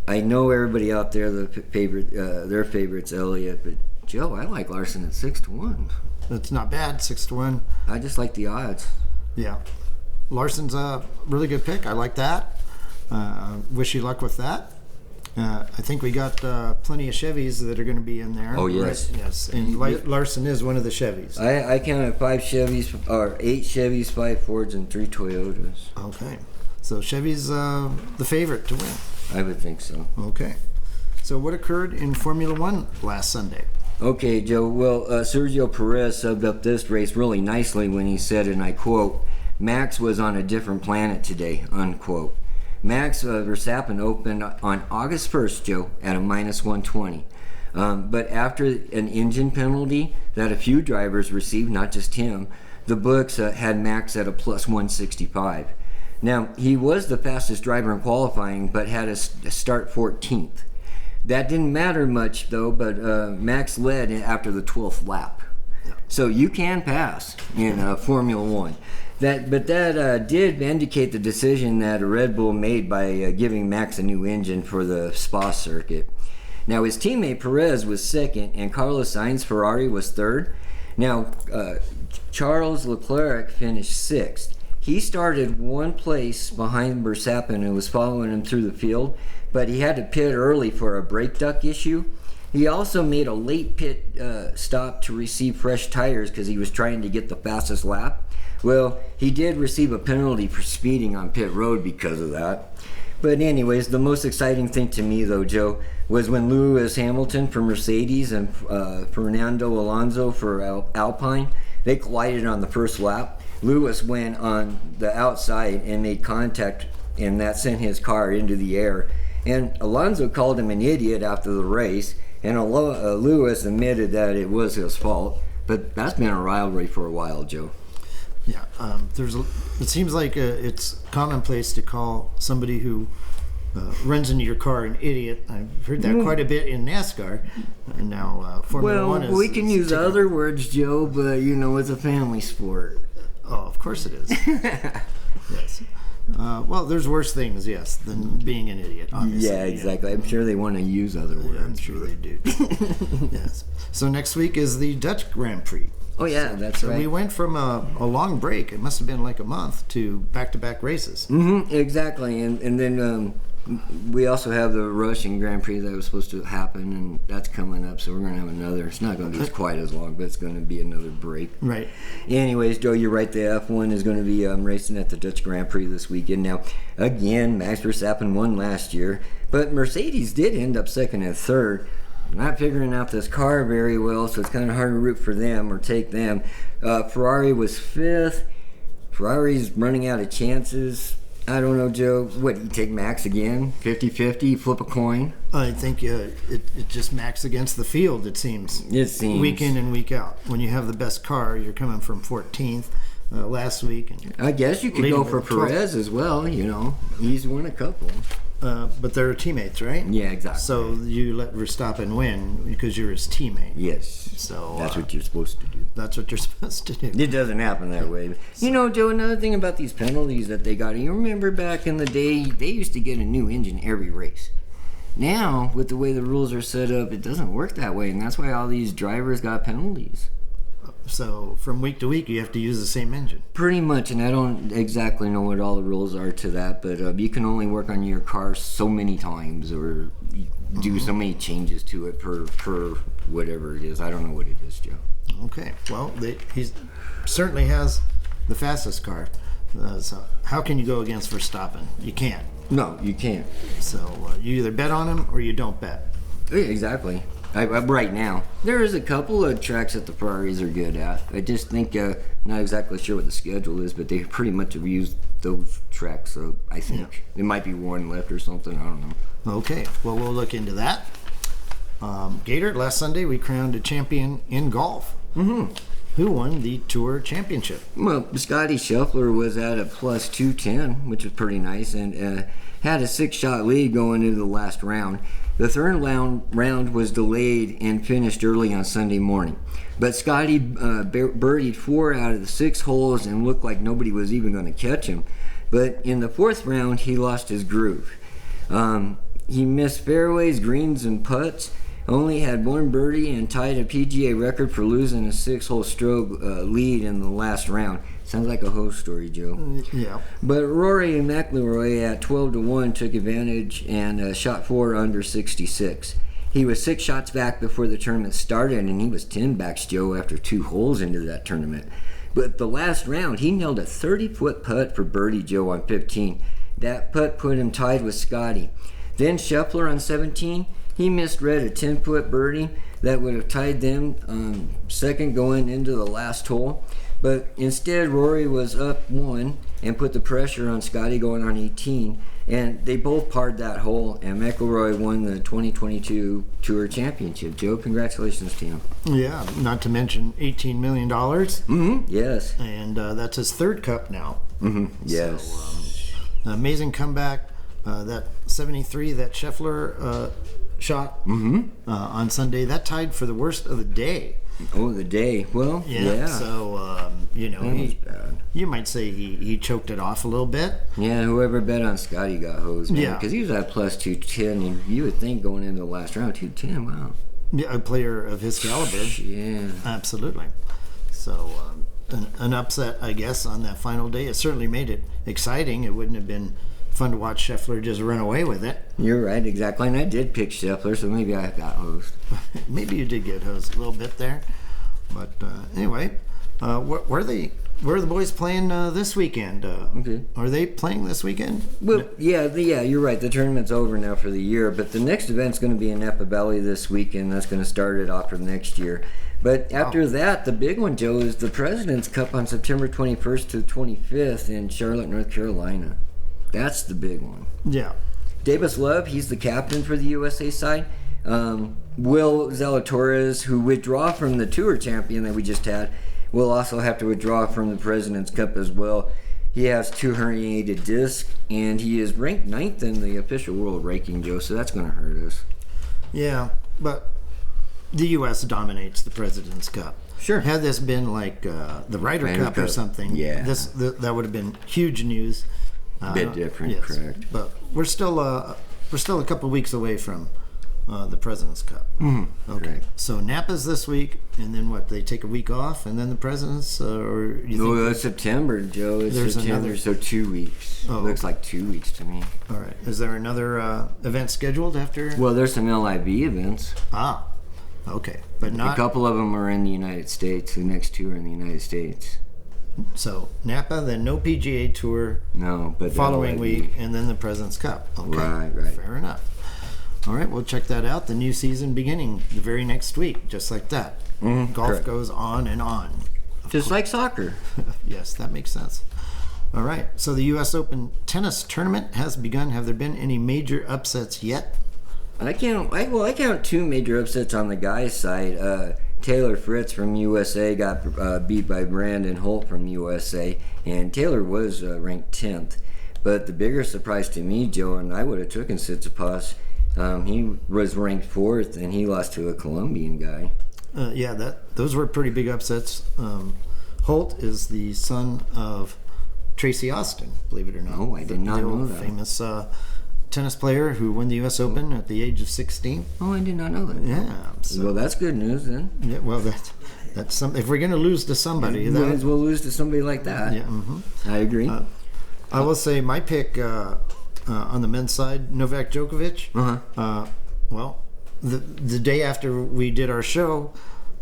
I know everybody out there, their favorite's Elliott, but Joe, I like Larson at 6-1.
That's not bad, 6-1.
I just like the odds.
Yeah. Larson's a really good pick. I like that. Wish you luck with that. I think we got plenty of Chevys that are going to be in there.
Oh, yes.
Right? Yes. And Larson is one of the Chevys.
I counted 5 Chevys, or 8 Chevys, 5 Fords, and 3 Toyotas.
Okay. So Chevy's the favorite to win.
I would think so.
Okay. So what occurred in Formula One last Sunday?
Okay, Joe. Well, Sergio Perez subbed up this race really nicely when he said, and I quote, "Max was on a different planet today," unquote. Max Verstappen opened on August 1st, Joe, at a minus 120. But after an engine penalty that a few drivers received, not just him, the books had Max at a plus 165. Now, he was the fastest driver in qualifying, but had a start 14th. That didn't matter much, though, but Max led after the 12th lap. Yeah. So you can pass in Formula One. But that did indicate the decision that Red Bull made by giving Max a new engine for the Spa circuit. Now, his teammate Perez was second, and Carlos Sainz Ferrari was third. Now, Charles Leclerc finished sixth. He started one place behind Verstappen and was following him through the field, but he had to pit early for a brake duct issue. He also made a late pit stop to receive fresh tires because he was trying to get the fastest lap. Well, he did receive a penalty for speeding on pit road because of that. But anyways, the most exciting thing to me, though, Joe, was when Lewis Hamilton for Mercedes and Fernando Alonso for Alpine, they collided on the first lap. Lewis went on the outside and made contact, and that sent his car into the air. And Alonso called him an idiot after the race, and Lewis admitted that it was his fault. But that's been a rivalry for a while, Joe.
Yeah, it seems like it's commonplace to call somebody who runs into your car an idiot. I've heard that quite a bit in NASCAR, and now Formula One is...
Well, we can use other words, Joe, but it's a family sport.
Oh, of course it is. Yes. Well, there's worse things, yes, than being an idiot, obviously.
Yeah, exactly. I'm sure they want to use other words.
Yeah, I'm sure they do. Yes. So next week is the Dutch Grand Prix.
Oh, yeah, that's right.
We went from a long break, it must have been like a month, to back-to-back races.
Mm-hmm, exactly. And then we also have the Russian Grand Prix that was supposed to happen, and that's coming up, so we're going to have another. It's not going to be quite as long, but it's going to be another break.
Right.
Anyways, Joe, you're right. The F1 is going to be racing at the Dutch Grand Prix this weekend. Now, again, Max Verstappen won last year, but Mercedes did end up second and third. Not figuring out this car very well, so it's kind of hard to root for them or take them. Ferrari was fifth. Ferrari's running out of chances. I don't know, Joe. What, you take Max again? 50-50, flip a coin?
I think it just Max against the field, it seems.
It seems.
Week in and week out. When you have the best car, you're coming from 14th last week. And
I guess you could go for Perez as well, He's won a couple.
But they're teammates, right?
Yeah, exactly.
So you let Verstappen win because you're his teammate.
Yes.
So
that's what you're supposed to do.
That's what you're supposed to do.
It doesn't happen that way. Joe, another thing about these penalties that they got, you remember back in the day, they used to get a new engine every race. Now, with the way the rules are set up, it doesn't work that way, and that's why all these drivers got penalties.
So from week to week, you have to use the same engine.
Pretty much, and I don't exactly know what all the rules are to that, but you can only work on your car so many times or do so many changes to it per whatever it is. I don't know what it is, Joe.
Okay, well, he certainly has the fastest car. So how can you go against Verstappen? You can't.
No, you can't.
So you either bet on him or you don't bet.
Yeah, exactly. Right now, there is a couple of tracks that the Ferraris are good at. I just think, not exactly sure what the schedule is, but they pretty much have used those tracks, so I think there might be one left or something. I don't know.
Okay, well, we'll look into that. Gator, last Sunday we crowned a champion in golf. Mm-hmm. Who won the Tour Championship?
Well, Scotty Scheffler was at a plus 210, which was pretty nice, and had a 6-shot lead going into the last round. The third round was delayed and finished early on Sunday morning. But Scotty birdied 4 out of the 6 holes and looked like nobody was even going to catch him. But in the 4th round, he lost his groove. He missed fairways, greens, and putts. Only had 1 birdie and tied a PGA record for losing a 6-hole stroke lead in the last round. Sounds like a host story, Joe.
Yeah.
But Rory and McIlroy at 12-1 took advantage and shot 4 under 66. He was 6 shots back before the tournament started, and he was 10 backs, Joe, after 2 holes into that tournament. But the last round, he nailed a 30-foot putt for birdie, Joe, on 15. That putt put him tied with Scotty. Then Scheffler on 17, he misread a 10-foot birdie that would have tied them second going into the last hole. But instead, Rory was up 1 and put the pressure on Scotty going on 18. And they both parred that hole, and McIlroy won the 2022 Tour Championship. Joe, congratulations to him.
Yeah, not to mention $18 million.
Mm-hmm. Yes.
And that's his 3rd cup now.
Mm-hmm. Yes.
So, amazing comeback. That 73 that Scheffler shot on Sunday, that tied for the worst of the day.
Oh, the day. Well, yeah.
So, you might say he choked it off a little bit.
Yeah, whoever bet on Scotty got hosed, man.
Yeah.
Because he was at plus 210, and you would think going into the last round, 210, wow.
Yeah, a player of his caliber.
Yeah.
Absolutely. So, an upset, I guess, on that final day. It certainly made it exciting. It wouldn't have been fun to watch Scheffler just run away with it.
You're right, exactly. And I did pick Scheffler, so maybe I got hosed.
Maybe you did get hosed a little bit there. But anyway, where are the boys playing this weekend?
Okay.
Are they playing this weekend?
Well, yeah, you're right. The tournament's over now for the year, but the next event's going to be in Napa Valley this weekend. That's going to start it off for next year. But after that, the big one, Joe, is the President's Cup on September 21st to 25th in Charlotte, North Carolina. That's the big one.
Yeah.
Davis Love, he's the captain for the USA side. Will Zalatoris, who withdraw from the Tour champion that we just had, will also have to withdraw from the President's Cup as well. He has 2 herniated discs, and he is ranked 9th in the official world ranking, Joe, so that's going to hurt us.
Yeah, but the U.S. dominates the President's Cup.
Sure.
Had this been like the Ryder Cup or something,
yeah,
that would have been huge news.
Bit different,
yes.
Correct.
But we're still a couple weeks away from the President's Cup.
Mm-hmm.
Okay.
Correct.
So Napa's this week, and then what? They take a week off, and then the President's, or you think?
No, it's September, Joe. It's
There's
September,
another-
so 2 weeks.
Oh.
Looks like 2 weeks to me.
All right. Is there another event scheduled after?
Well, there's some LIV events.
Okay, but
A
not
couple of them are in the United States. The next 2 are in the United States.
so Napa, then no PGA Tour.
No, but
Following
LIV.
week, and then the President's Cup. Okay,
Right.
Fair enough. All right, we'll check that out. The new season beginning the very next week, just like that. Golf
correct.
goes on and on.
Just like soccer.
Yes, that makes sense. All right, so the U.S. Open tennis tournament has begun. Have there been any major upsets yet?
I count 2 major upsets on the guys' side. Taylor Fritz from USA got beat by Brandon Holt from USA, and Taylor was ranked 10th. But the bigger surprise to me, Joe, and I would have taken Tsitsipas, he was ranked 4th, and he lost to a Colombian guy.
Those were pretty big upsets. Holt is the son of Tracy Austin, believe it or not.
Oh, I did not know that.
Famous tennis player who won the U.S. Open at the age of 16.
Oh, I did not know that.
Yeah. So,
Well, that's good news then.
yeah. Well, that's something. If we're going to lose to somebody,
Might as well lose to somebody like that.
yeah. Mm-hmm.
I agree.
I will say my pick on the men's side, Novak Djokovic. Well, the day after we did our show,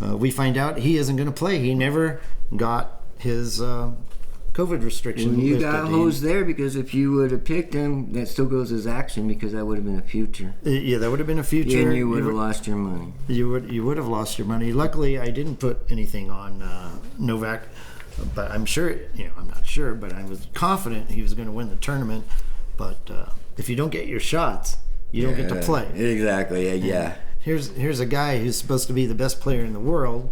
we find out he isn't going to play. He never got his COVID restriction
Well, you
lifted.
got hosed there because if you would have picked him, that still goes as action because that would have been a future.
Yeah, that would have been a future.
And you would have lost your money.
You would have lost your money. Luckily, I didn't put anything on Novak, but I'm sure. I'm not sure, but I was confident he was going to win the tournament. But if you don't get your shots, you don't get to play.
Exactly. Yeah.
Here's a guy who's supposed to be the best player in the world,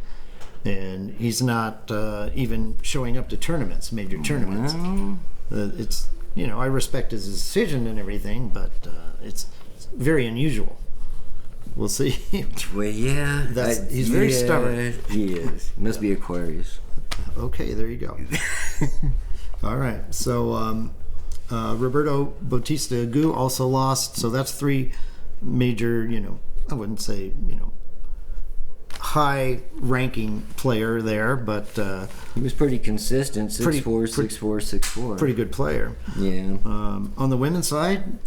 and he's not even showing up to tournaments, major tournaments.
Well,
It's I respect his decision and everything, but it's very unusual. We'll see.
well, yeah.
He's very stubborn.
He is. Must be Aquarius.
Okay, there you go. All right, so Roberto Bautista Agut also lost, so that's 3 major, I wouldn't say, high-ranking player there, but
He was pretty consistent. 6'4",
Pretty-
6'4", 6'4".
pretty good player.
Yeah.
On the women's side,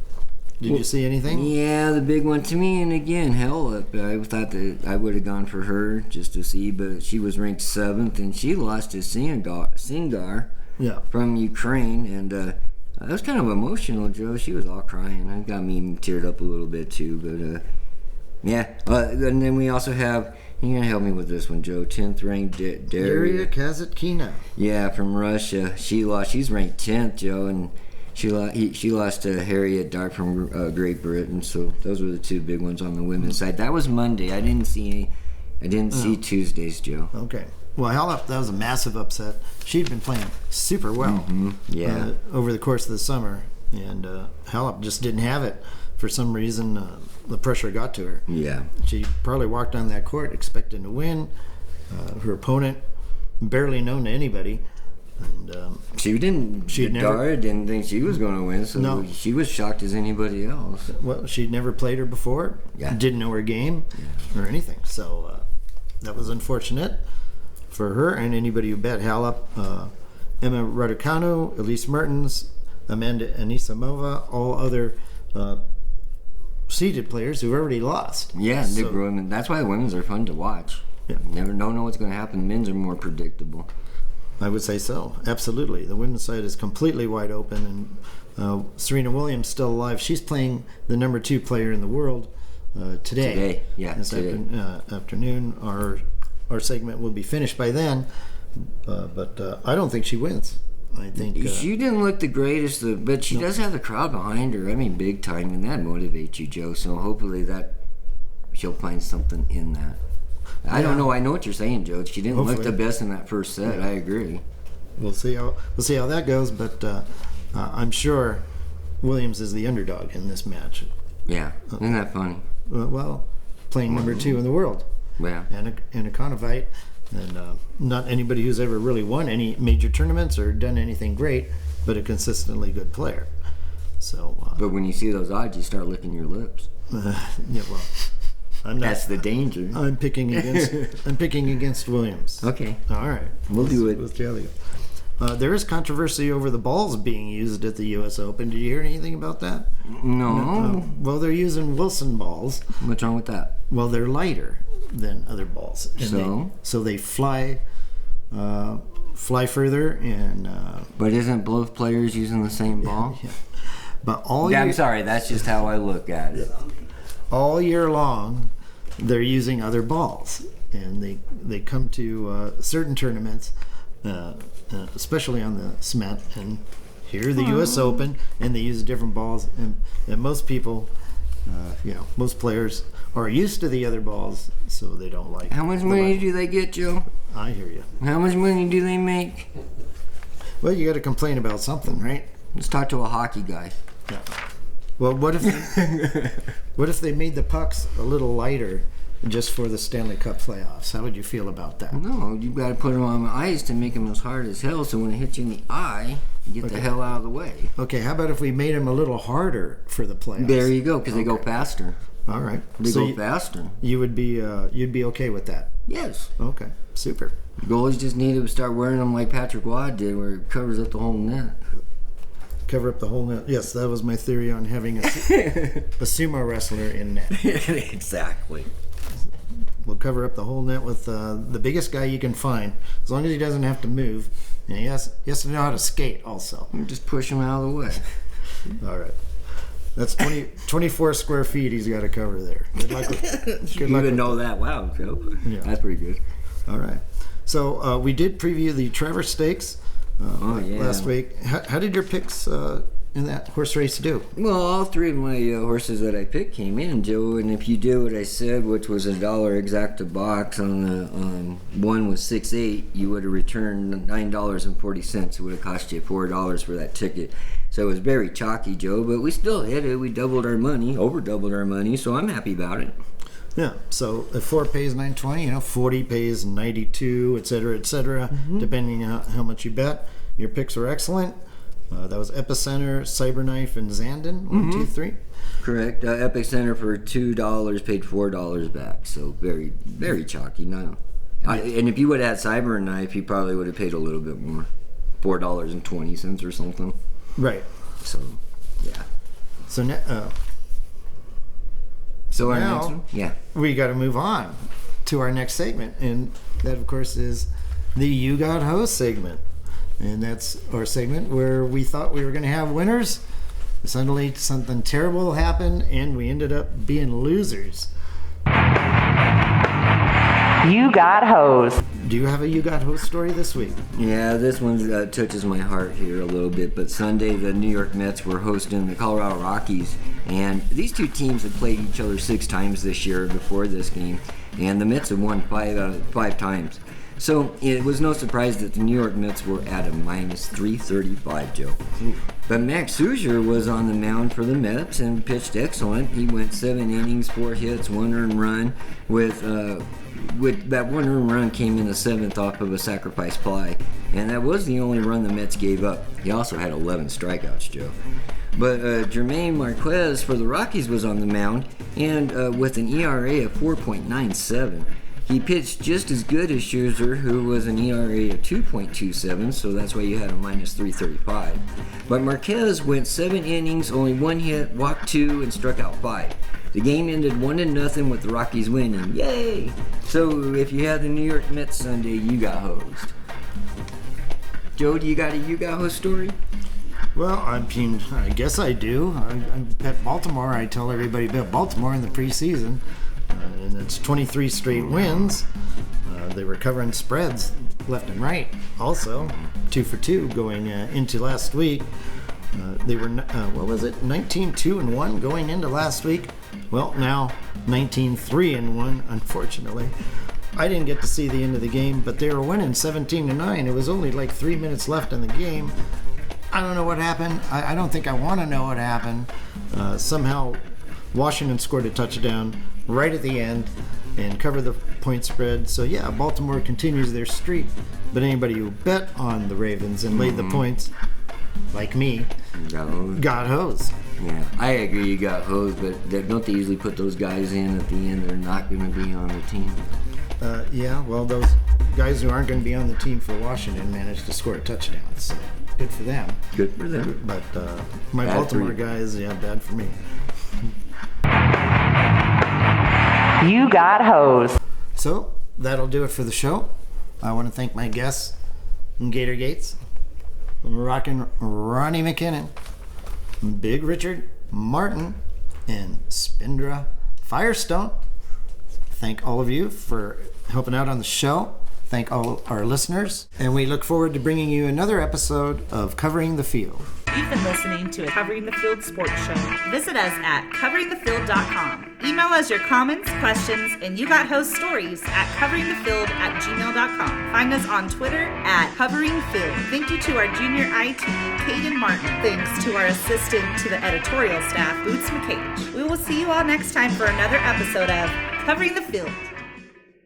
did you see anything?
Yeah, the big one to me, and again, hell, I thought that I would have gone for her just to see, but she was ranked 7th, and she lost to Singar
Yeah.
from Ukraine, and that was kind of emotional, Joe. She was all crying. It got me teared up a little bit too, but yeah. And then we also have, you're gonna help me with this one, Joe. 10th ranked
Daria Kazatkina.
Yeah, from Russia. She lost. She's ranked 10th, Joe, and she lost to Harriet Dart from Great Britain. So those were the 2 big ones on the women's side. That was Monday. I didn't see Tuesdays, Joe.
Okay. Well, Halep, that was a massive upset. She'd been playing super well
Yeah.
over the course of the summer, and Halep just didn't have it. For some reason, the pressure got to her.
Yeah.
She probably walked on that court expecting to win. Her opponent, barely known to anybody. And
Dara didn't think she was going to win, so
No.
she was shocked as anybody else.
well, she'd never played her before.
Yeah.
Didn't know her game or anything. So that was unfortunate for her and anybody who bet Halep. Emma Raducanu, Elise Mertens, Amanda Anisimova, all other seeded players who've already lost.
Yeah, that's why the women's are fun to watch.
Yeah.
Never know what's going to happen. The men's are more predictable.
I would say so. Absolutely. The women's side is completely wide open, and Serena Williams still alive. She's playing the number 2 player in the world today. This afternoon. Our segment will be finished by then, but I don't think she wins. I think
she didn't look the greatest, but she does have the crowd behind her. I mean, big time, and that motivates you, Joe. So hopefully that she'll find something in that. I don't know. I know what you're saying, Joe. She didn't look the best in that first set. I agree.
We'll see how that goes, but I'm sure Williams is the underdog in this match.
Yeah, isn't that funny?
Well, playing number 2 in the world.
Yeah,
and a Connovite, and not anybody who's ever really won any major tournaments or done anything great, but a consistently good player. So.
But when you see those odds, you start licking your lips.
Yeah, well.
That's the danger.
I'm picking against Williams.
Okay.
All right.
We'll do it.
Let's see how they go. There is controversy over the balls being used at the U.S. Open. Did you hear anything about that?
No.
Well, they're using Wilson balls.
What's wrong with that?
Well, they're lighter than other balls. And so they fly further and.
But isn't both players using the same ball?
Yeah. But
I'm sorry. That's just how I look at it.
All year long, they're using other balls, and they come to certain tournaments, especially on the cement, and here the U.S. Open, and they use different balls, and most people, most players are used to the other balls, so they don't like.
How much money do they get, Joe?
I hear you.
How much money do they make?
Well, you got to complain about something, right?
Let's talk to a hockey guy.
Yeah. Well, what if they made the pucks a little lighter just for the Stanley Cup playoffs? How would you feel about that?
No, you got to put them on the ice to make them as hard as hell, so when it hits you in the eye, you get the hell out of the way.
Okay, how about if we made them a little harder for the playoffs?
There you go, because they go faster.
All right,
they go faster.
You would be you'd be okay with that?
Yes.
Okay, super.
Goalies just need to start wearing them like Patrick Waugh did, where it covers up the whole net.
Cover up the whole net. Yes, that was my theory on having a sumo wrestler in net.
Exactly.
We'll cover up the whole net with the biggest guy you can find, as long as he doesn't have to move. And he has to know how to skate also.
Just push him out of the way.
All right. That's 24 square feet he's got to cover there. Good luck with,
you even know that. Wow, Joe.
Yeah.
That's pretty good.
All right. So we did preview the Traverse Stakes last week. How did your picks in that horse race do?
Well, all 3 of my horses that I picked came in, Joe, and if you do what I said, which was $1 exacta box on the one was 6.8, you would have returned $9.40. It would have cost you $4 for that ticket. So it was very chalky, Joe, but we still hit it. We doubled our money, over doubled our money, so I'm happy about it.
Yeah, so if 4 pays $9.20, 40 pays $92, etc., depending on how much you bet. Your picks were excellent. That was Epicenter, Cyberknife, and Zandon. 1, 2, 3.
Correct. Epicenter for $2 paid $4 back. So very, very chalky. No, and if you would have had Cyberknife, you probably would have paid a little bit more, $4.20 or something.
Right.
So, yeah.
So now.
So our next one? Yeah.
We got to move on to our next segment, and that, of course, is the You Got Host segment. And that's our segment where we thought we were going to have winners. Suddenly, something terrible happened, and we ended up being losers.
You Got Hosed.
Do you have a You Got Host story this week?
Yeah, this one touches my heart here a little bit. But Sunday, the New York Mets were hosting the Colorado Rockies. And these two teams had played each other 6 times this year before this game. And the Mets had won 5 times. So it was no surprise that the New York Mets were at a minus 335, Joe. But Max Scherzer was on the mound for the Mets and pitched excellent. He went 7 innings, 4 hits, 1 earned run. With that 1 earned run came in the 7th off of a sacrifice fly. And that was the only run the Mets gave up. He also had 11 strikeouts, Joe. But Jermaine Marquez for the Rockies was on the mound, and with an ERA of 4.97. He pitched just as good as Scherzer, who was an ERA of 2.27, so that's why you had a minus 335. But Marquez went 7 innings, only 1 hit, walked 2, and struck out 5. The game ended 1-0 with the Rockies winning. Yay! So if you had the New York Mets Sunday, you got hosed. Joe, do you got a hosed story?
Well, I mean, I guess I do. I bet Baltimore. I tell everybody bet Baltimore in the preseason. And it's 23 straight wins. They were covering spreads left and right. Also, 2 for 2 going into last week. They were, 19-2-1 going into last week. Well, now 19-3-1, unfortunately. I didn't get to see the end of the game, but they were winning 17-9. It was only like 3 minutes left in the game. I don't know what happened. I don't think I want to know what happened. Somehow, Washington scored a touchdown right at the end and covered the point spread. So yeah, Baltimore continues their streak. But anybody who bet on the Ravens and laid the points, like me, got hosed.
Yeah, I agree you got hosed, but don't they usually put those guys in at the end? They're not going to be on the team.
Yeah, well, those guys who aren't going to be on the team for Washington managed to score a touchdown. So good for them.
Good for them.
But my
Bad
Baltimore
for you.
guys, yeah, bad for me.
You got hosed.
So that'll do it for the show. I want to thank my guests, Gator Gates, Rockin, Ronnie McKinnon, Big Richard Martin, and Spindra Firestone. Thank all of you for helping out on the show. Thank all our listeners. And we look forward to bringing you another episode of Covering the Field.
You've been listening to a Covering the Field sports show. Visit us at coveringthefield.com. Email us your comments, questions, and you got host stories at coveringthefield@gmail.com. Find us on Twitter at coveringfield. Thank you to our junior IT, Caden Martin. Thanks to our assistant to the editorial staff, Boots McCage. We will see you all next time for another episode of Covering the Field.